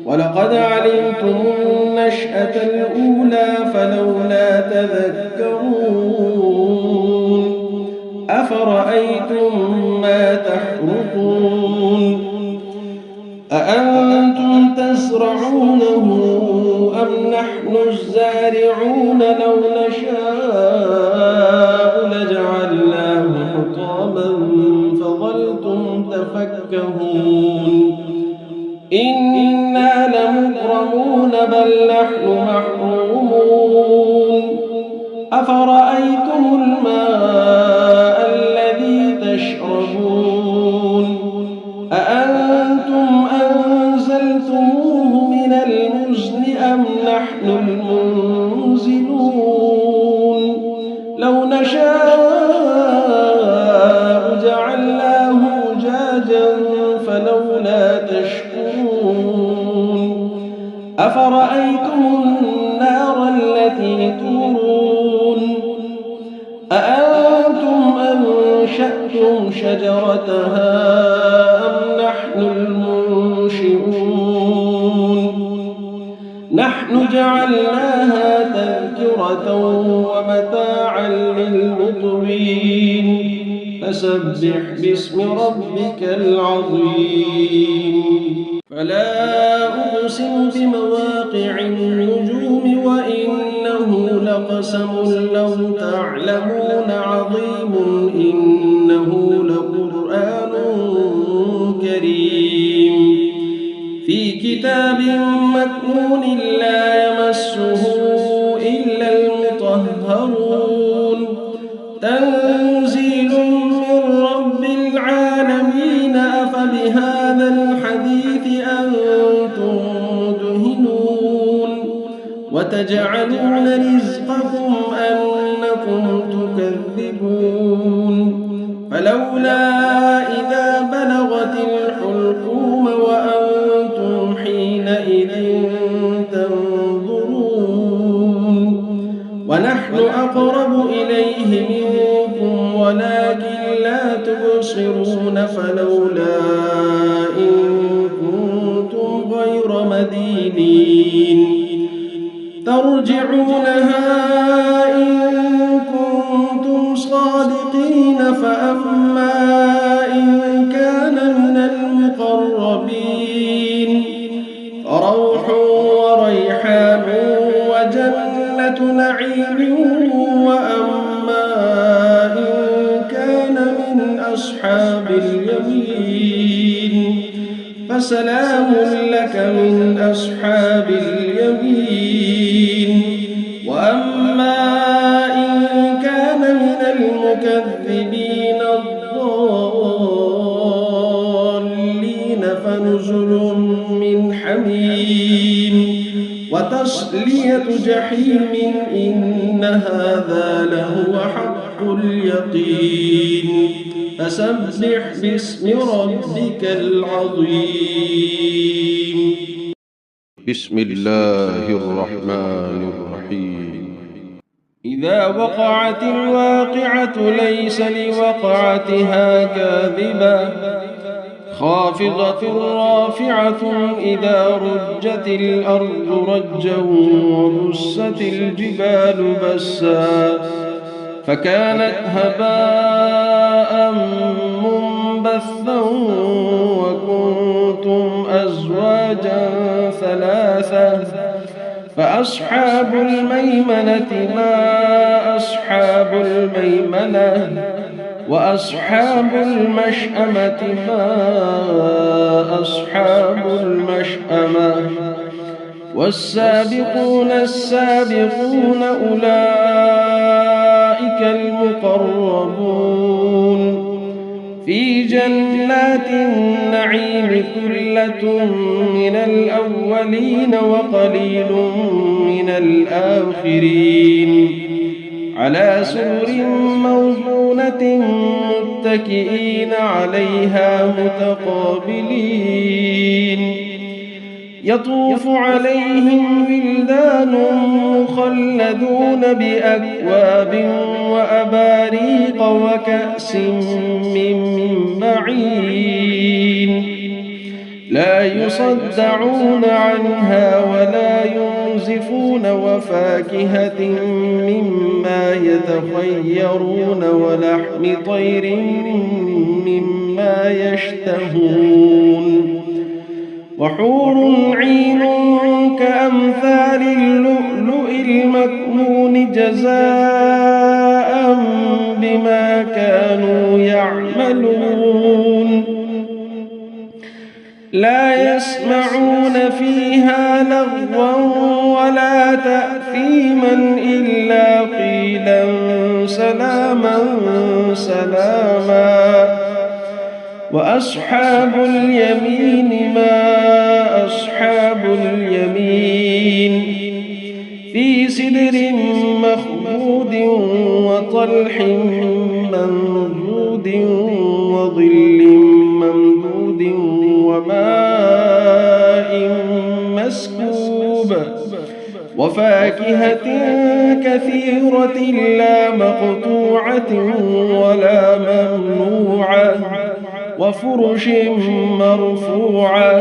ولقد علمتم النشأة الأولى فلولا تذكرون أفرأيتم ما تحرثون أأنتم تزرعونه أم نحن الزارعون لو نشاء لجعلناه حطاما فظلتم تفكهون إنا لمغرمون بل نحن محرومون أفرأيتم الماء الذي تشربون أأنتم أنزلتموه من المزن أم نحن المنزلون لو نشاء جعلناه أجاجا فلولا تشكرون أفرأيتم النار التي تورون أأنتم أنشأتم شجرتها أم نحن المنشئون نحن جعلناها تذكرة ومتاعا للمقوين فسبح باسم ربك العظيم فلا أقسم بمواقع النجوم وإنه لقسم لو تعلمون عظيم إنه لقرآن كريم في كتاب مكنون لا يمسه إلا المطهرون تنزيل من رب العالمين أفبهذا الحديث أنتم مدهنون وتجعلون رزقكم أنكم تكذبون فلولا إذا بلغت الحلقوم وأنتم حينئذ تنظرون تبصرون فلولا إن كنتم غير مدينين ترجعونها إن كنتم صادقين. فأما إن كان من المقربين فروح وريحان وجنة نعيم. وأما إن كان من أصحاب اليمين فسلام لك من أصحاب اليمين. وأما إن كان من المكذبين الضالين فنزل من حميم وتصلية جحيم. إن هذا لهو حق اليقين. فسبح باسم ربك العظيم. بسم الله الرحمن الرحيم. إذا وقعت الواقعة ليس لوقعتها كاذبة خافضة رافعة. إذا رجت الأرض رجا وبست الجبال بسا فكانت هباء منبثا. وكنتم أزواجا ثلاثة فأصحاب الميمنة ما أصحاب الميمنة. وأصحاب المشأمة ما أصحاب المشأمة. والسابقون السابقون أولئك المقربون في جنات النعيم. ثلة من الأولين وقليل من الآخرين على سرر موضونة متكئين عليها متقابلين. يطوف عليهم ولدان مخلدون بأكواب وأباريق وكأس من معين لا يصدعون عنها ولا ينزفون. وفاكهة مما يتخيرون ولحم طير مما يشتهون. وحور عين كأمثال اللؤلؤ المكنون جزاء بما كانوا يعملون. لا يسمعون فيها لغوا ولا تأثيما إلا قيلا سلاما سلاما. وأصحاب اليمين ما أصحاب اليمين في سدر مخضود وطلح منضود وظل ممدود وماء مسكوب. وفاكهة كثيرة لا مقطوعة ولا ممنوعة. وفرش مرفوعة.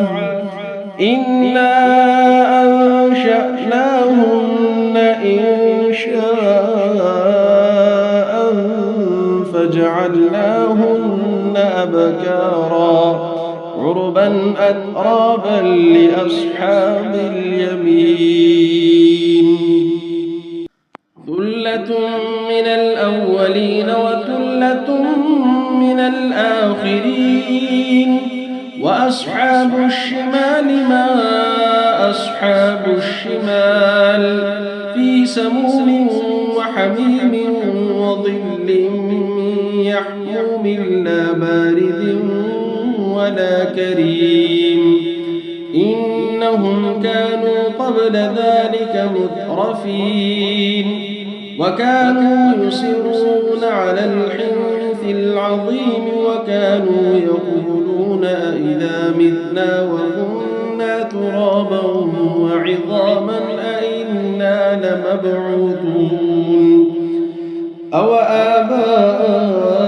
إنا أنشأناهن إنشاء فجعلناهن أبكارا عربا أترابا لأصحاب اليمين. ثلة من الأولين وثلة من الآخرين. وأصحاب الشمال ما أصحاب الشمال في سموم وحميم وظل من يحموم لا بارد ولا كريم. إنهم كانوا قبل ذلك مترفين وكانوا يصرون على الحنث العظيم. وكانوا يقولون أئذا متنا وكنا ترابا وعظاما أئنا لمبعوثون أو آباؤنا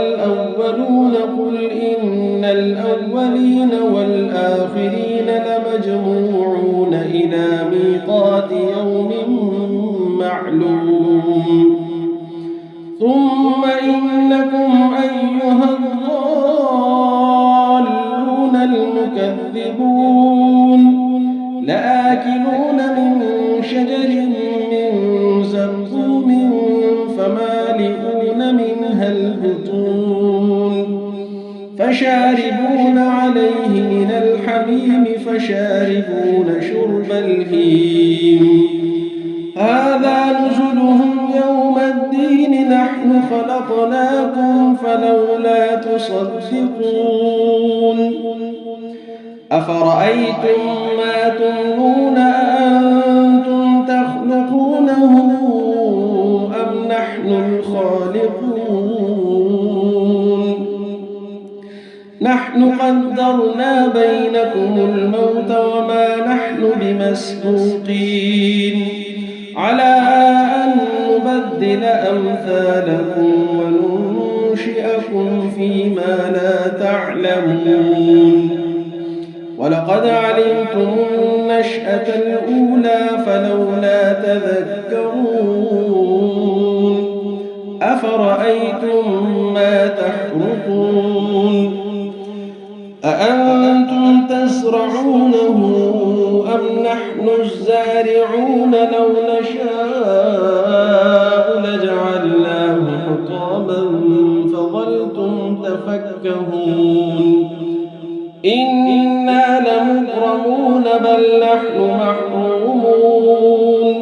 الأولون الأولون قل إن الأولين والآخرين لمجموعون إلى ميقات يوم معلوم ثم إنكم أيها الضالون المكذبون لآكلون من شجر من زقوم فمالئون منها البطون فشاربون عليه من الحميم فشاربون شرب الهيم هذا نزلهم يوم الدين نحن خلقناكم فلولا تصدقون أفرأيتم ما تمنون أأنتم تخلقونه أم نحن الخالقون نحن قدرنا بينكم الموت وما نحن بمسبوقين على أن نبدل أمثالكم وننشئكم فيما لا تعلمون ولقد علمتم النشأة الأولى فلولا تذكرون أفرأيتم ما تحرثون أأنتم تزرعونه أم نحن الزارعون لو نشاء لجعلناه حطاما فظلتم تفكهون إنا لمغرمون بل نحن محرومون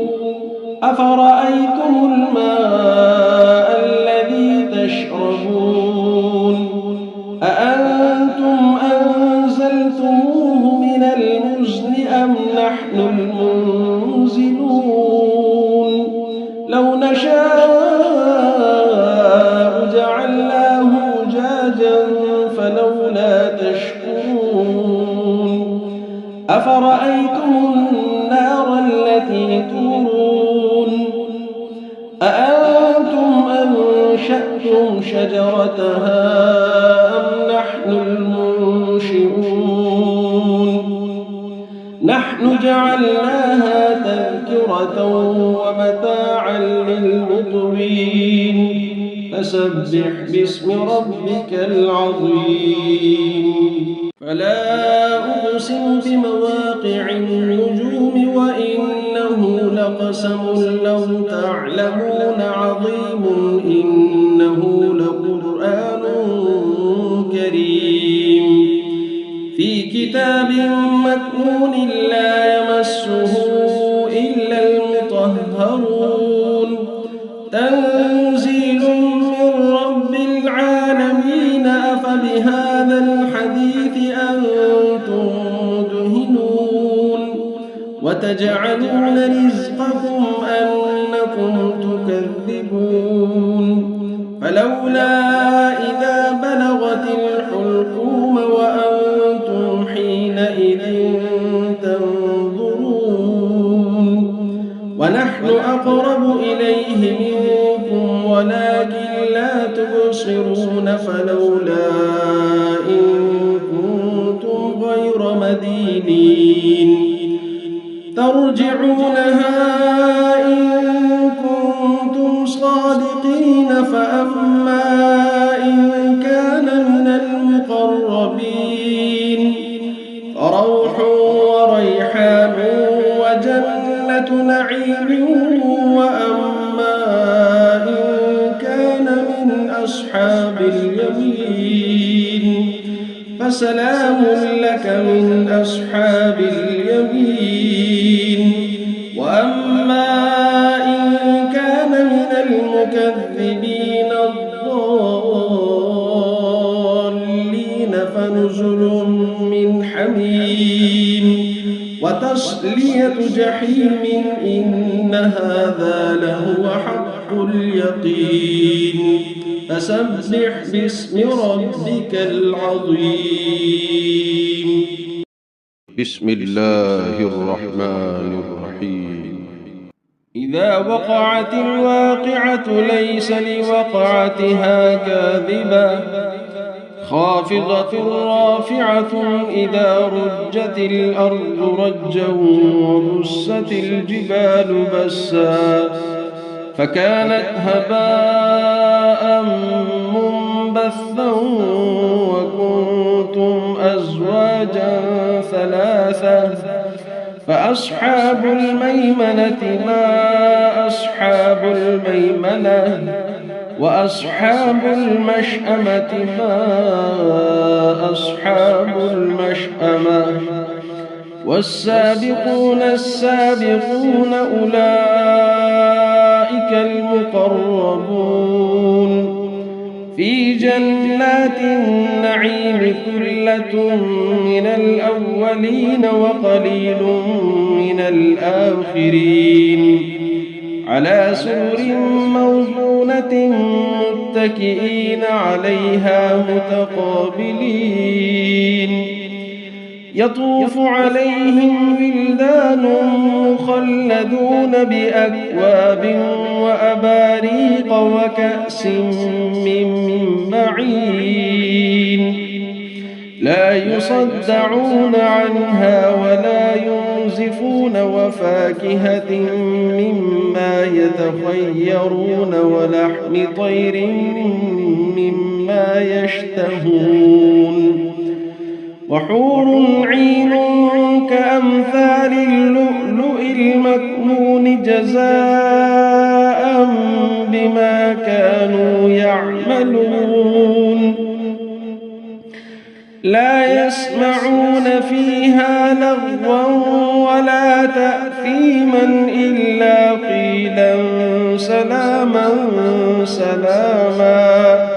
أفرأيتم الماء الذي تشربون أأنتم أنزلتموه من المزن أم نحن المنزلون لو نشاء جعلناه أجاجا فلولا تشكرون أفرأيتم النار التي تورون أأنتم أنشأتم شجرتها أم نحن المنشئون نحن جعلناها تذكرة ومتاعا للمقوين فسبح باسم ربك العظيم فلا أقسم بمواقع النجوم وإنه لقسم لو تعلمون عظيم إنه لقرآن كريم في كتاب مكنون لا يمسه إلا المطهرون تنزيل من رب العالمين أفبهذا الحديث أنتم مدهنون وتجعلون رزقكم أنكم تكذبون فلولا إذا بلغت الحلقوم وأنتم حينئذ تنظرون ونحن أقرب إليه منكم ولكن لا تبصرون فلولا إن كنتم غير مدينين ترجعونها إن كنتم صادقين فأما إن كان من المقربين فروح وريحان وجنة نعيم وأما إن كان من أصحاب اليمين فسلام لك من أصحاب اليمين وأما إن كان من المكذبين الضالين فنزل من حميم وتصلية جحيم إن هذا لهو حق اليقين فسبح باسم ربك العظيم بسم الله الرحمن الرحيم إذا وقعت الواقعة ليس لوقعتها كاذبة خافضة رافعة إذا رجت الأرض رجا وبست الجبال بسا فكانت هباء منبثا وكنتم أزواجا ثلاثة فأصحاب الميمنة ما أصحاب الميمنة وأصحاب المشأمة ما أصحاب المشأمة والسابقون السابقون أولئك المقربون في جنات النعيم ثلة من الأولين وقليل من الآخرين على سرر موضونة متكئين عليها متقابلين يطوف عليهم ولدان مخلدون بأكواب وأباريق وكأس من معين لا يصدعون عنها ولا ينزفون وفاكهة مما يتخيرون ولحم طير مما يشتهون وحور عين كأمثال اللؤلؤ المكنون جزاء بما كانوا يعملون لا يسمعون فيها لغوا ولا تأثيما إلا قيلا سلاما سلاما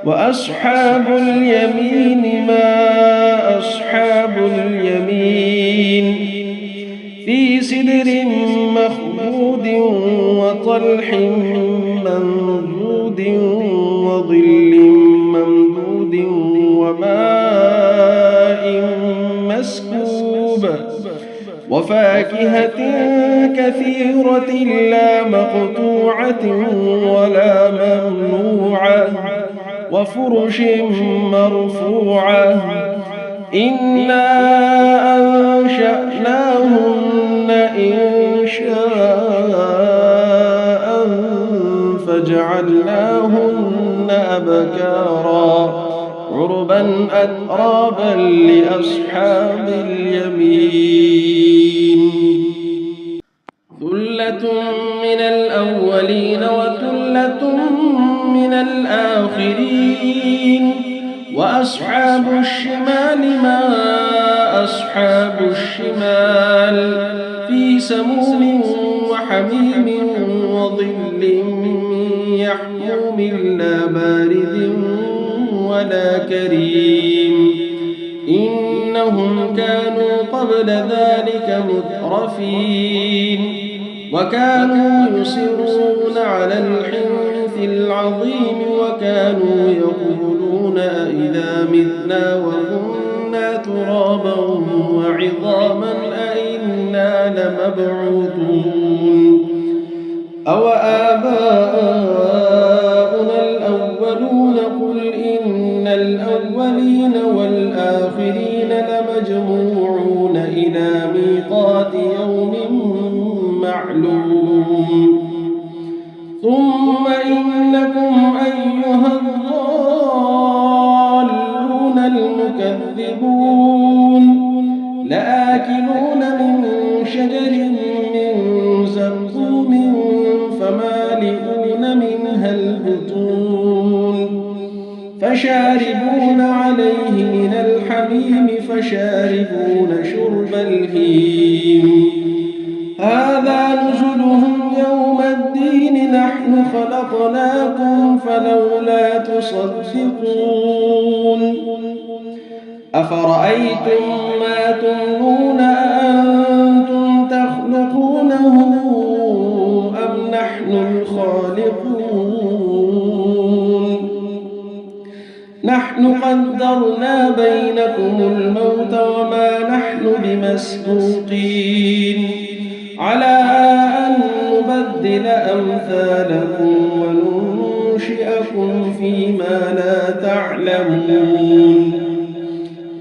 وأصحاب اليمين ما أصحاب اليمين في سدر مخضود وطلح منضود وظل ممدود وماء مسكوب وفاكهة كثيرة لا مقطوعة ولا ممنوعة وفرش مرفوعة إنا أنشأناهن إنشاء فجعلناهن أبكارا عربا أترابا لأصحاب اليمين ثلة من الأولين وثلة من الآخرين وأصحاب الشمال ما أصحاب الشمال في سموم وحميم وظل يحموم لا بارد ولا كريم إنهم كانوا قبل ذلك مترفين وكانوا يصرون على الحنث العظيم وكانوا يقولون أئذا متنا وكنا ترابا وعظاما أئنا لمبعوثون أو آباؤنا الأولون قل إن الأولين والآخرين لمجموعون إلى ميقات يوم معلوم ثم إنكم أيها الضالون المكذبون لآكلون من شجر من زقوم فمالئون منها البطون فشاربون عليه من الحميم فشاربون شرب الهيم هذا نزلهم يوم الدين نحن خلقناكم فلولا تصدقون أفرأيتم ما تمنون أأنتم تخلقونه أم نحن الخالقون نحن قدرنا بينكم الموت وما نحن بمسبوقين على أن نبدل أمثالكم وننشئكم ينشئكم فيما لا تعلمون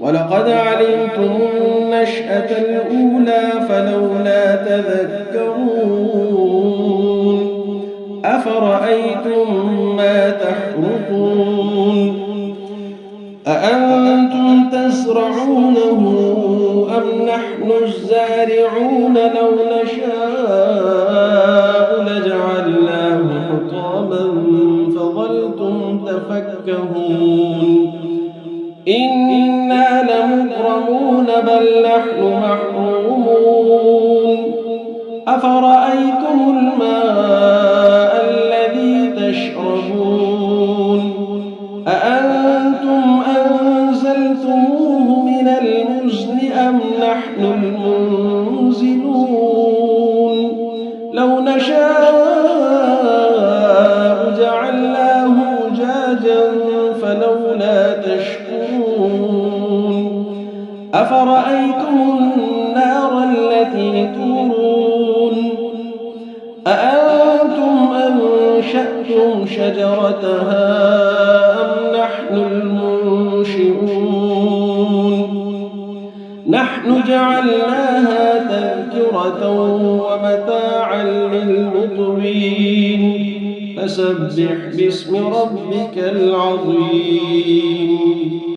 ولقد علمتم النشأة الأولى فلولا تذكرون أفرأيتم ما تحرثون أأنتم تزرعونه أم نحن الزارعون لو نشاء لجعلناه حطاما فظلتم تفكهون إنا لمغرمون بل نحن محرومون أفرأيتم الماء الذي تشربون أأنتم أنزلتموه من المزن أم نحن المنزلون لو نشاء جعلناه أجاجا فلولا تشكرون أفرأيتم النار التي تورون أأنتم أنشأتم شجرتها أم نحن المنشئون نحن جعلناها تذكرة ومتاعا للمقوين فسبح باسم ربك العظيم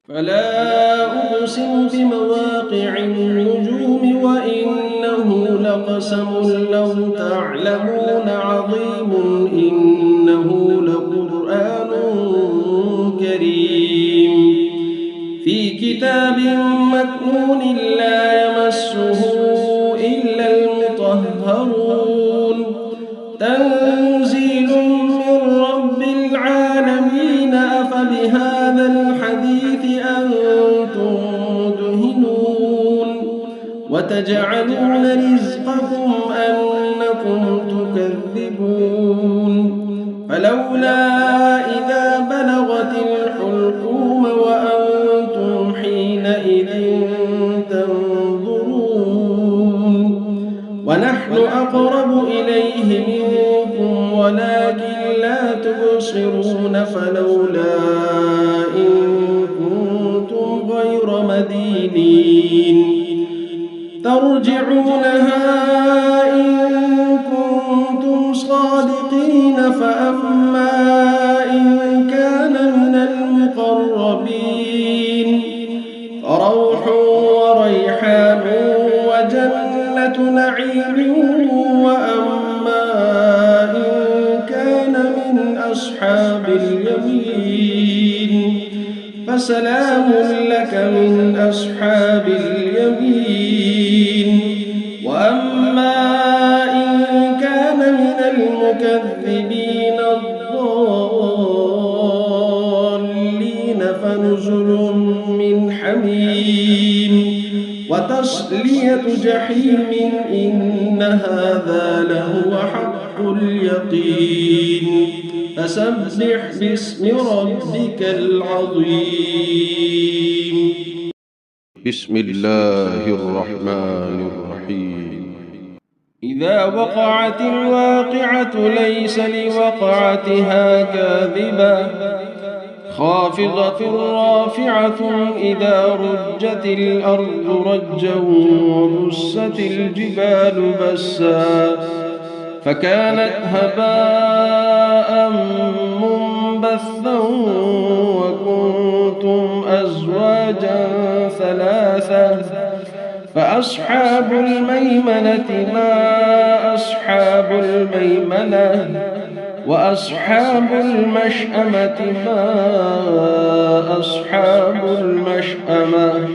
فلا أقسم بمواقع النجوم وإنه لقسم لو تعلمون عظيم إنه لقرآن كريم في كتاب مكنون لا يمسه إلا المطهرون تنزيل من رب العالمين أفبهذا الحديث أنتم مدهنون وتجعلون رزقكم أنكم تكذبون فلولا إذا بلغت الحلقوم وأنتم حينئذ تنظرون ونحن أقرب إليه منكم ولكن لا تبصرون فلولا إن كنتم غير مدينين ترجعونها إن كنتم صادقين فأما إن كان من المقربين فروح وريحان وجنة نعيم وأما إن كان من أصحاب اليمين فسلام لك من أصحاب اليمين وأما إن كان من المكذبين الضالين فنزل من حميم وتصلية جحيم إن هذا لهو حق اليقين فسبح باسم ربك العظيم بسم الله الرحمن الرحيم إذا وقعت الواقعة ليس لوقعتها كاذبة خافضة رافعة إذا رجت الأرض رجا وبست الجبال بسا فكانت هباء منبثا وكنتم أزواجا ثلاثة فأصحاب الميمنة ما أصحاب الميمنة وأصحاب المشأمة ما أصحاب المشأمة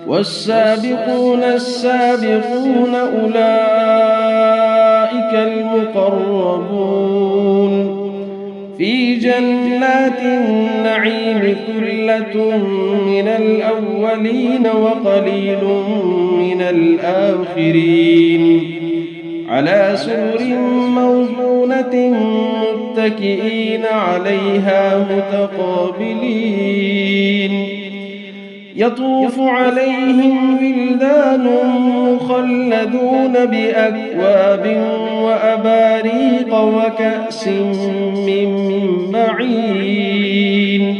والسابقون السابقون أولئك المقربون في جنات النعيم ثلة من الأولين وقليل من الآخرين على سرر موضونة متكئين عليها متقابلين يطوف عليهم ولدان مخلدون بأكواب وأباريق وكأس من معين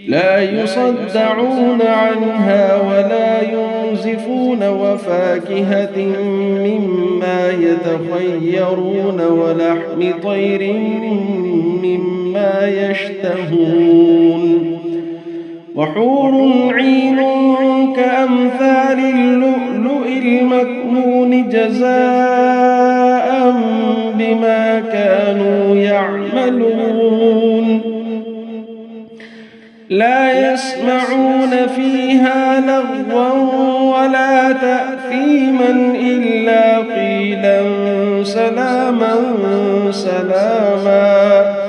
لا يصدعون عنها ولا ينزفون وفاكهة مما يتخيرون ولحم طير مما يشتهون وحور عين كأمثال اللؤلؤ المكنون جزاء بما كانوا يعملون لا يسمعون فيها لغوا ولا تأثيما إلا قيلا سلاما سلاما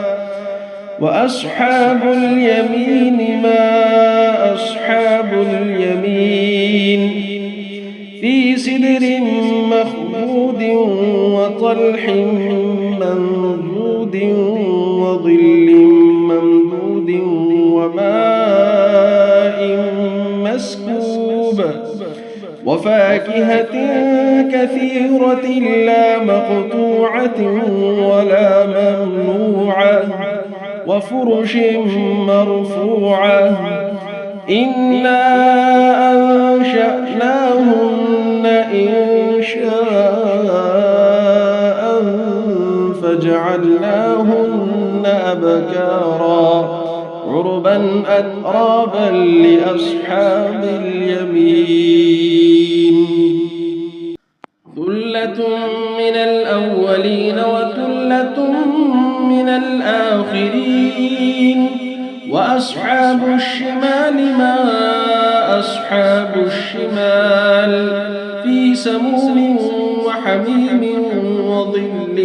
وأصحاب اليمين ما أصحاب اليمين في سدر مخضود وطلح منضود وظل ممدود وماء مسكوب وفاكهة كثيرة لا مقطوعة ولا ممنوعة وفرش مرفوعة إنا أنشأناهن إنشاء فجعلناهن أبكارا عربا أترابا لأصحاب اليمين ثلة من الأولين وثلة من الآخرين وأصحاب الشمال ما أصحاب الشمال في سموم وحميم وظل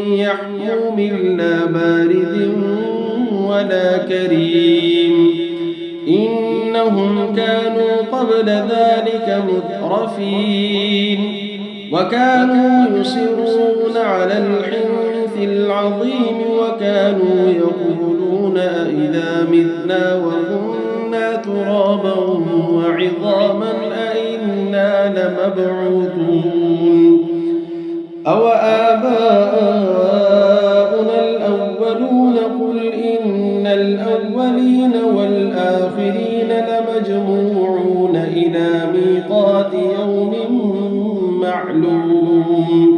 يحموم لا بارد ولا كريم إنهم كانوا قبل ذلك مترفين وكانوا يصرون على الحنث العظيم وكانوا يقولون أئذا متنا وكنا ترابا وعظاما أئنا لمبعوثون أو آباؤنا الأولون قل إن الأولين والآخرين لمجموعون إلى ميقات يوم معلوم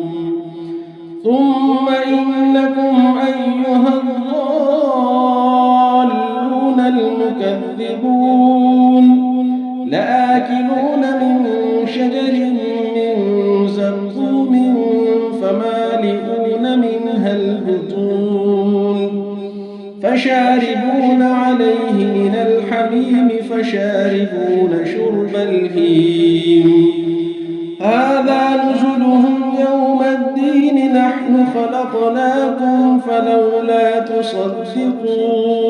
ثم إنكم أيها الضالون المكذبون لآكلون من شجر من زقوم فمالئون منها البطون فشاربون عليه من الحميم فشاربون شرب الهيم هذا نزلهم يوم الدين نحن خلقناكم فلولا تصدقون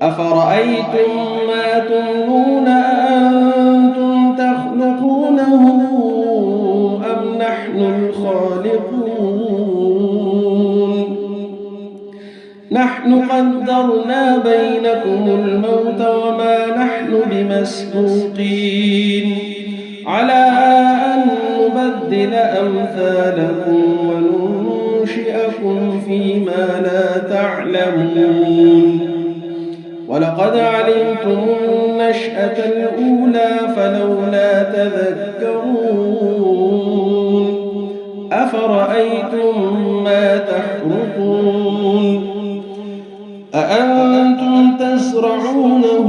أفرأيتم ما تمنون أأنتم تخلقونه أم نحن الخالقون نحن قدرنا بينكم الموت وما نحن بمسبوقين على أن نبدل أمثالكم وننشئكم فيما لا تعلمون ولقد علمتم النشأة الأولى فلولا تذكرون أفرأيتم ما تحرثون أأنتم تزرعونه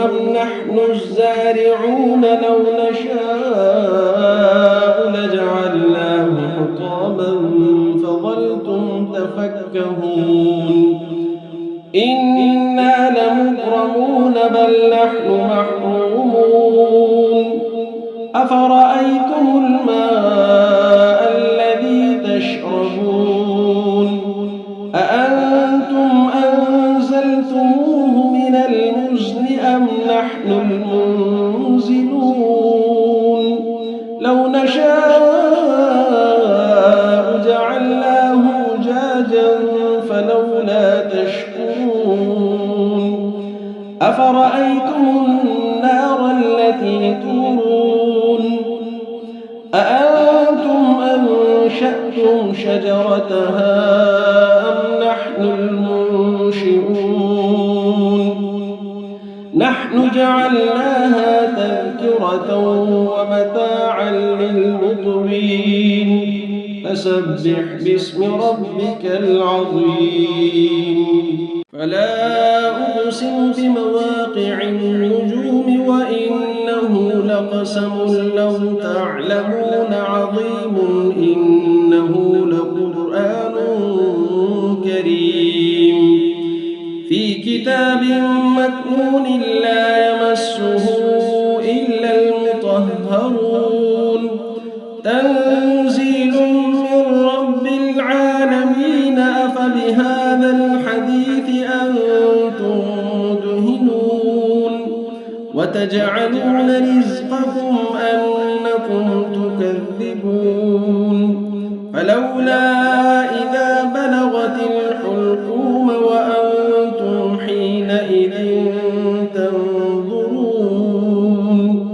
أم نحن الزارعون لو نشاء لجعلناه حطاما فظلتم تفكهون إنا لمكرمون بل نحن محرومون أفرأيتم الماء الذي تشربون أأنتم أنزلتموه من المزن أم نحن المنزلون لو نشاء جعلناه أجاجا فلولا تشكرون أفرأيتم النار التي تورون أأنتم أنشأتم شجرتها أم نحن المنشئون نحن جعلناها تذكرة ومتاعا للمقوين فسبح باسم ربك العظيم فلا أقسم بمواقع النجوم وإنه لقسم لو تعلمون عظيم إنه لقرآن كريم في كتاب مكنون لا يمسه إلا المطهرون تنزيل من رب العالمين أفبهذا الحديث أنتم مدهنون وتجعلون رزقكم أنكم تكذبون فلولا إذا بلغت الحلقوم وأنتم حينئذ تنظرون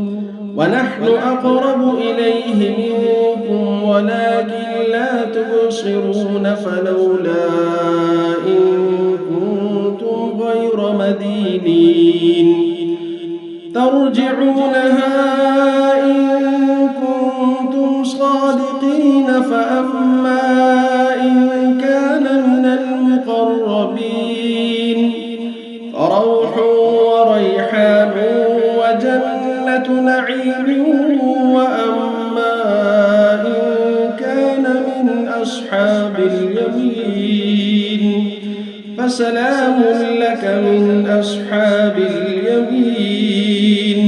ونحن أقرب إليه منكم ولكن لا تبصرون فلولا إن كنتم غير مدينين ترجعونها إن كنتم صادقين فأما إن كان من المقربين فروح وريحان وجنة نعيم وأما إن كان من أصحاب اليمين فسلام لك من أصحاب اليمين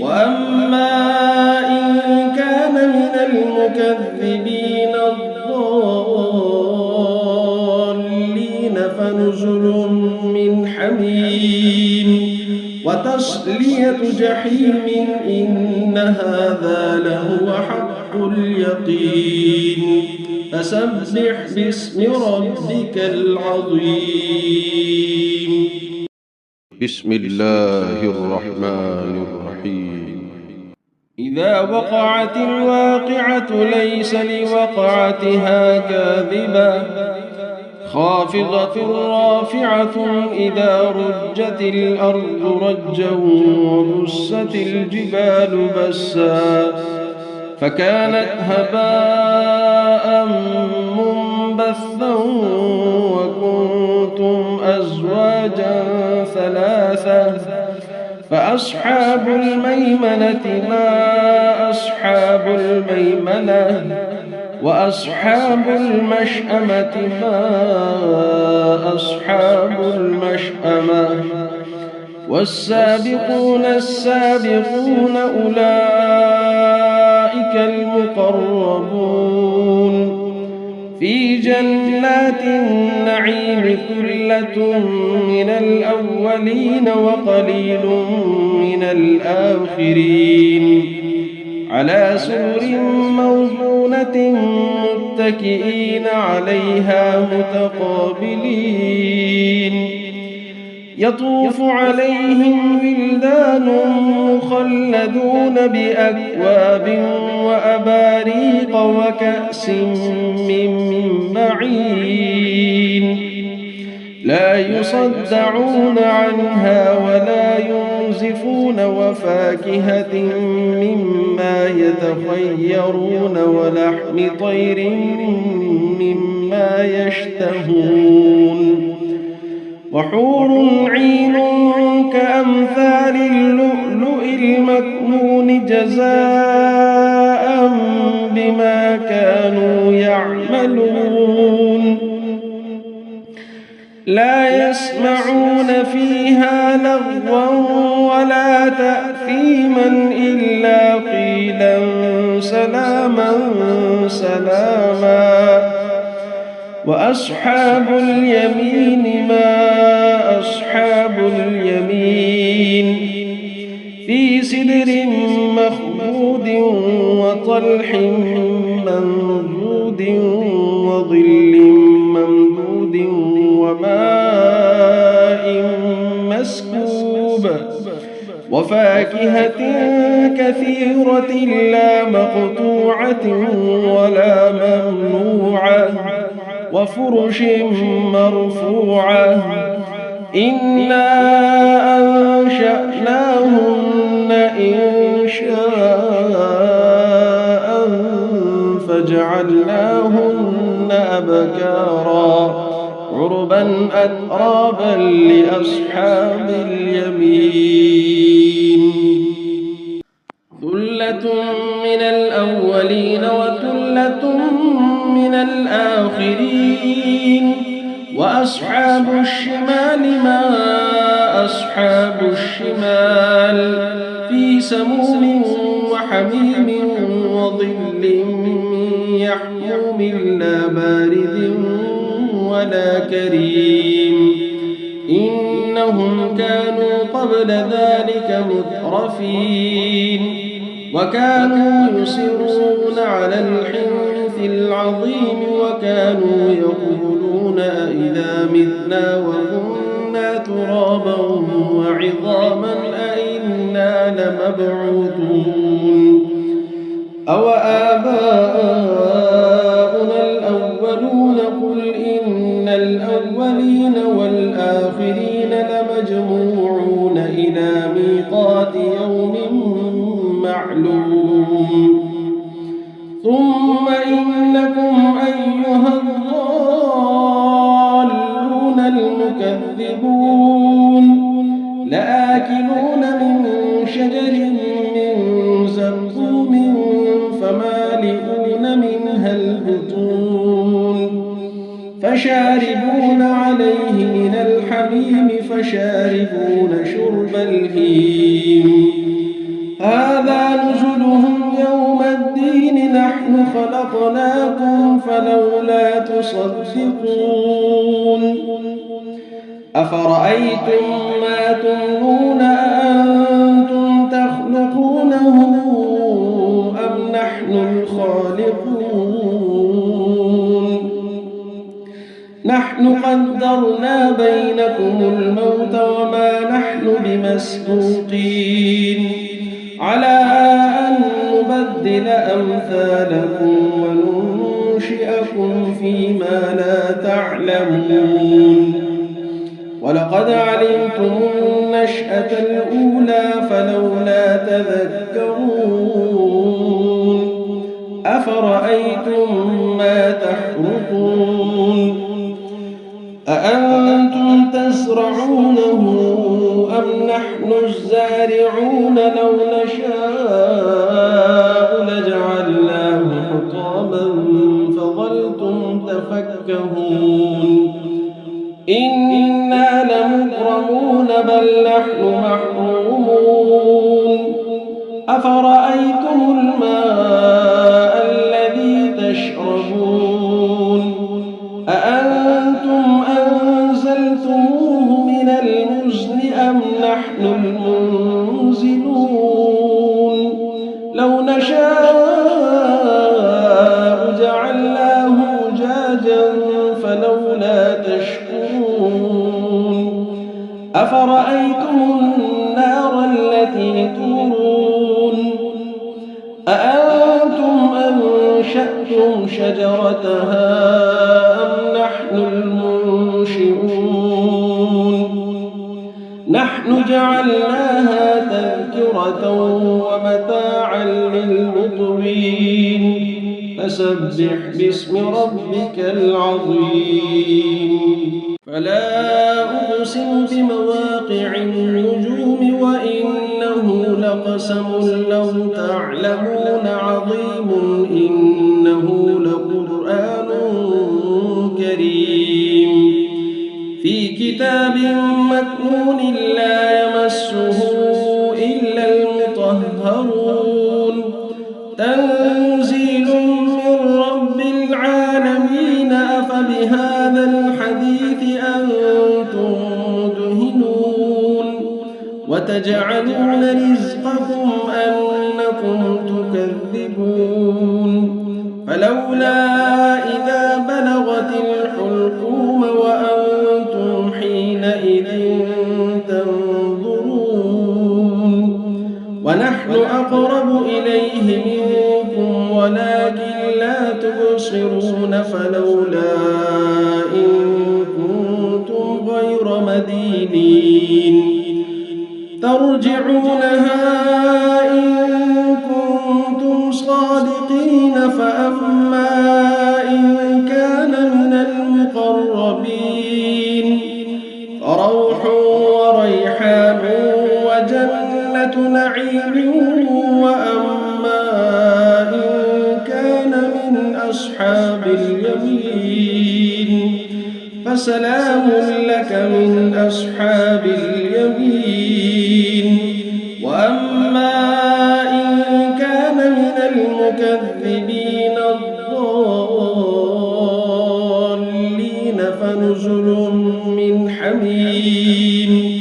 وأما إن كان من المكذبين الضالين فنزل من حميم وتصلية جحيم إن هذا لهو حق اليقين فسبح باسم ربك العظيم بسم الله الرحمن الرحيم إذا وقعت الواقعة ليس لوقعتها كاذبة خافضة رافعة إذا رجت الأرض رجا وبست الجبال بسا فكانت هباء منبثا وكنتم أزواجا ثلاثة فأصحاب الميمنة ما أصحاب الميمنة وأصحاب المشأمة ما أصحاب المشأمة والسابقون السابقون أولئك المقربون في جنات النعيم ثلة من الأولين وقليل من الآخرين على سرر موضونة متكئين عليها متقابلين يطوف عليهم ولدان مخلدون بأكواب وأباريق وكأس من معين لا يصدعون عنها ولا ينزفون وفاكهة مما يتخيرون ولحم طير مما يشتهون وحور عين كأمثال اللؤلؤ المكنون جزاء بما كانوا يعملون لا يسمعون فيها لغوا ولا تأثيما إلا قيلا سلاما سلاما وأصحاب اليمين ما أصحاب اليمين في سدر مخضود وطلح منضود وظل ممدود وماء مسكوب مسكوب وفاكهة كثيرة لا مقطوعة ولا ممنوعة وفرش مرفوعة إنا أنشأناهن إنشاء فجعلناهن أبكارا عربا أترابا لأصحاب اليمين ثلة من الأولين وثلة من الآخرين وأصحاب الشمال ما أصحاب الشمال في سموم وحميم وظل من يحموم لا بارد ولا كريم إنهم كانوا قبل ذلك مترفين وكانوا يصرون على الحنث العظيم وكانوا يقولون أئذا متنا وكنا ترابا وعظاما أئنا لمبعوثون أو آباؤنا الأولون قل إن الأولين والآخرين لمجموعون إلى ميقات يوم معلوم ثم إنكم أيها الضالون المكذبون لآكلون من شجر من زقوم فمالئون منها البطون فشاربون عليه من الحميم فشاربون شرب الهيم هذا نزلهم يوم الدين نحن خلقناكم فلولا تصدقون أفرأيتم ما تمنون أأنتم تخلقونه أم نحن الخالقون نحن قدرنا بينكم الموت وما نحن بمسبوقين على أن نبدل أمثالكم وننشئكم فيما لا تعلمون ولقد علمتم النشأة الأولى فلولا تذكرون أفرأيتم ما تحرثون أأنتم تزرعونه أم نحن الزارعون لو نشاء لجعلناه حطاما فظلتم تفكهون إنا لمغرمون بل نحن محرومون أفرأيتم الماء الذي تشربون أأنتم أنزلتموه من المزن أم نحن المنزلون لو نشاء جعلناه أجاجا فلولا تشكرون أفرأيتم النار التي تورون أأنتم أنشأتم شجرتها أم نحن المنشئون نحن جعلناها تذكرة ومتاعا للمقوين فسبح باسم ربك العظيم فلا أقسم بمواقع النجوم وإنه لقسم لو تعلمون عظيم إنه لقرآن كريم في كتاب مكنون لا يمسه إلا المطهرون تنزيل من رب العالمين أفبهذا الحديث أنتم مدهنون وتجعلون رزقكم أنكم تكذبون فلولا إذا بلغت الحلقوم وأنتم حينئذ تنظرون ونحن أقرب إليه منكم ولكن لا تبصرون فلولا إن كنتم غير مدينين ترجعونها إن كنتم صادقين فأما إن كان من المقربين فروح وريحان وجنة نعيم وأما إن كان من أصحاب اليمين فسلام لك من أصحاب اليمين وأما إن كان من المكذبين الضالين فنزل من حميم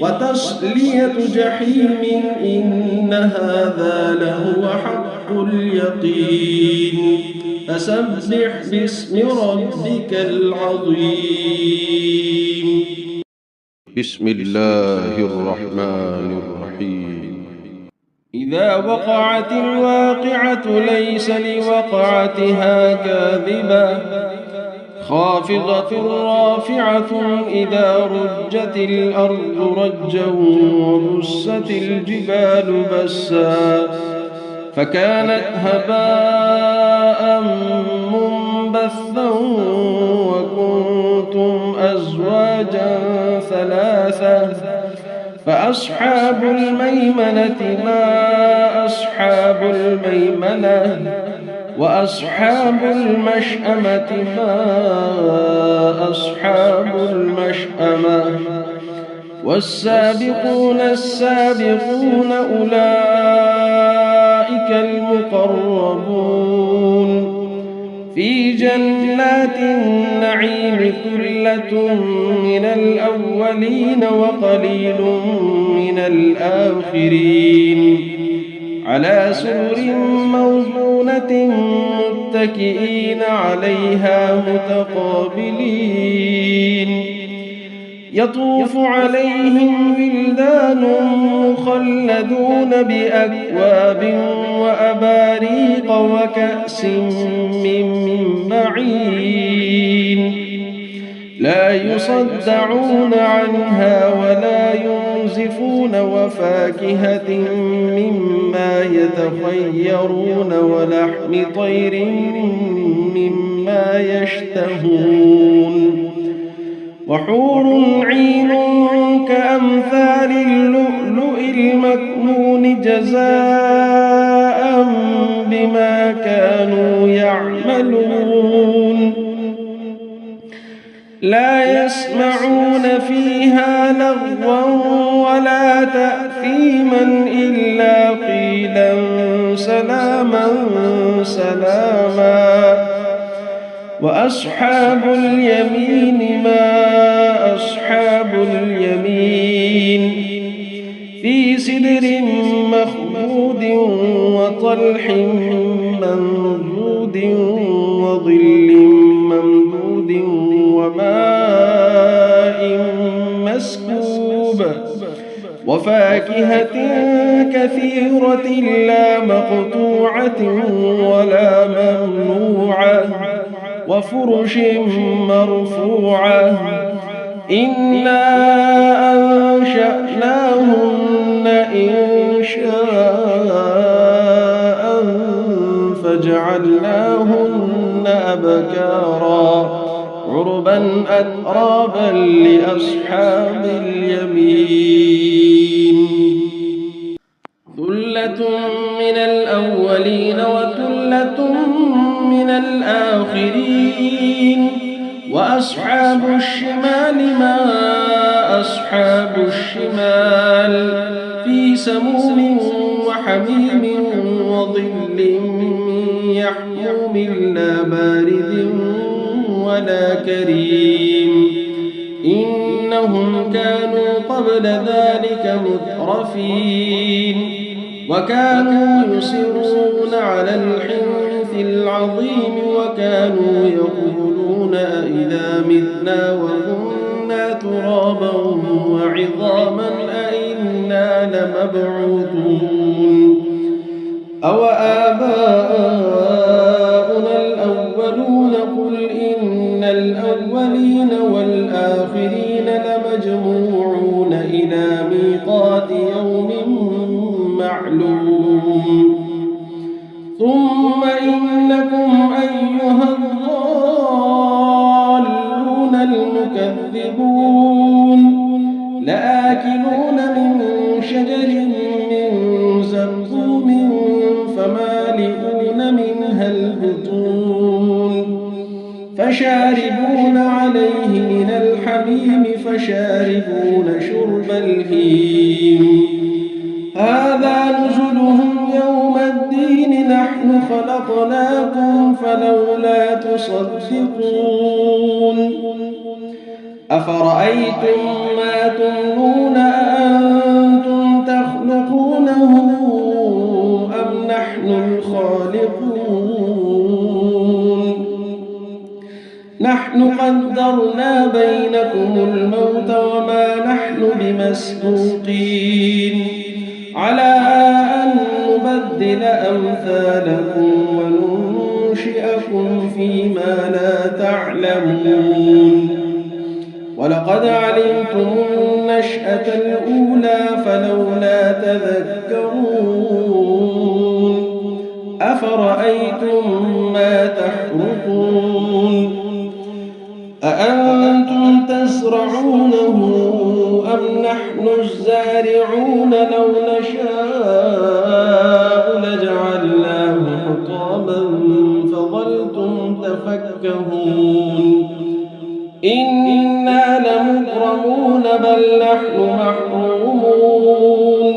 وتصلية جحيم إن هذا لهو حق اليقين فسبح باسم ربك العظيم. بسم الله الرحمن الرحيم. إذا وقعت الواقعة ليس لوقعتها كاذبة خافضة رافعة إذا رجت الأرض رجا وبست الجبال بسا فكانت هباء منبثا وكنتم أزواجا ثلاثة فأصحاب الميمنة ما أصحاب الميمنة وأصحاب المشأمة ما أصحاب المشأمة والسابقون السابقون أولئك المقربون في جنات النعيم ثلة من الأولين وقليل من الآخرين على سرر موضونة متكئين عليها متقابلين يطوف عليهم ولدان مخلدون بأكواب وأباريق وكأس من معين لا يصدعون عنها ولا ينزفون وفاكهة مما يتخيرون ولحم طير مما يشتهون وحور عين كأمثال اللؤلؤ المكنون جزاء بما كانوا يعملون لا يسمعون فيها لغوا ولا تأثيما إلا قيلا سلاما سلاما وأصحاب اليمين ما أصحاب اليمين في سدر مخضود وطلح منضود وظل ممدود وماء مسكوب وفاكهة كثيرة لا مقطوعة ولا ممنوعة وفرش مرفوعة إنا أنشأناهن إنشاء فجعلناهن أبكارا عربا أترابا لأصحاب اليمين ثلة من الأولين وثلة من الآخرين وأصحاب الشمال ما أصحاب الشمال في سموم وحميم وظل يحموم لا بارد ولا كريم إنهم كانوا قبل ذلك مترفين وكانوا يصرون على الحنث العظيم وكانوا يقولون أئذا متنا وكنا ترابا وعظاما أئنا لمبعوثون أوآباؤنا الأولون قل إن الأولين والآخرين لمجموعون إلى ميقات يوم معلوم ثم إنكم أيها الضالون المكذبون لآكلون من شجر من زقوم فمالئون منها البطون فشاربون عليه من الحميم فشاربون شرب الهيم هذا نزلهم يوم الدين نحن خلقناكم فلولا تصدقون أفرأيتم ما تمنون أأنتم تخلقونه أم نحن الخالقون نحن قدرنا بينكم الموت وما نحن بمسبوقين على أن نبدل أمثالكم وننشئكم فيما لا تعلمون ولقد علمتم النشأة الأولى فلولا تذكرون أفرأيتم ما تحرثون أأنتم تزرعونه أم نحن الزارعون لو نشاء لجعلناه حطاما فظلتم تفكهون إنا لمغرمون بل نحن محرومون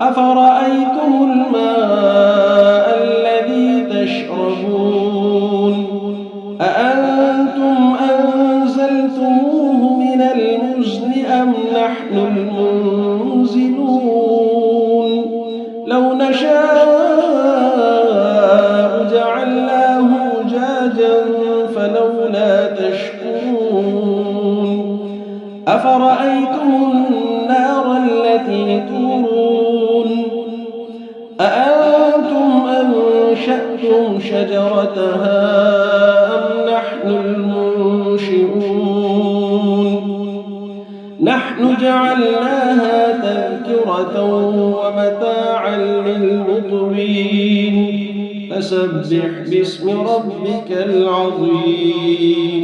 أفرأيتم الماء الذي تشربون أأنتم أنزلتموه من المزن أم نحن المنزلون لو نشاء جعلناه أجاجا فلولا تشكرون أفرأيتم النار التي تورون أأنتم أنشأتم شجرتها أم نحن المنشئون نحن جعلناها تذكرة ومتاعا للمقوين فسبح باسم ربك العظيم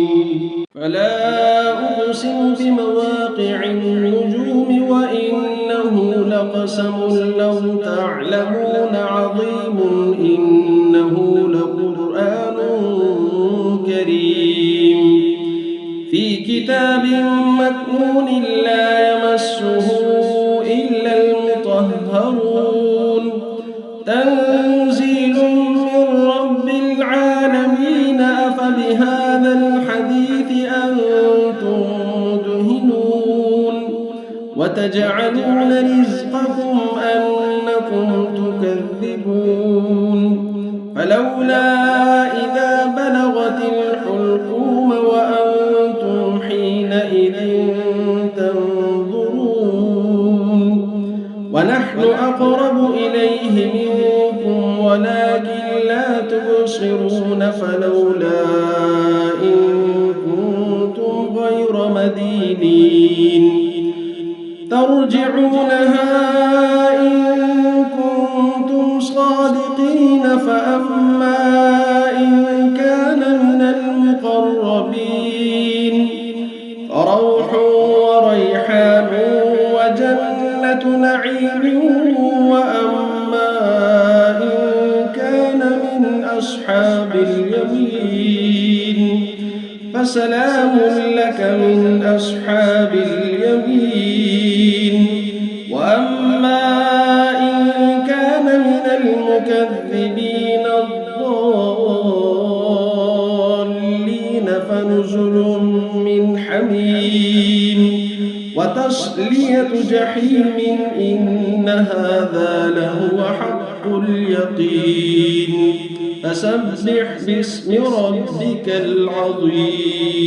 فلا أقسم بمواقع النجوم وإنه لقسم لو تعلمون عظيم إنه لقرآن كريم في كتاب مكنون لا يمسه إلا المطهرون تنزيل من رب العالمين أفبهذا الحديث أنتم مدهنون وتجعلون رزقكم أنكم تكذبون فلولا إذا بلغت الحلقوم وأنتم حينئذ تنظرون ونحن أقرب إليه منكم ولكن لا تبصرون فلولا إن كنتم غير مدينين ترجعونها إن كنتم صادقين فأما إن كان من المقربين فروح وريحان وجنة نعيم وأما إن كان من أصحاب اليمين فسلام لك من أصحاب اليمين وأما إن كان من المكذبين الضالين فنزل من حميم وتصلية جحيم إن هذا لهو حق اليقين فسبح باسم ربك العظيم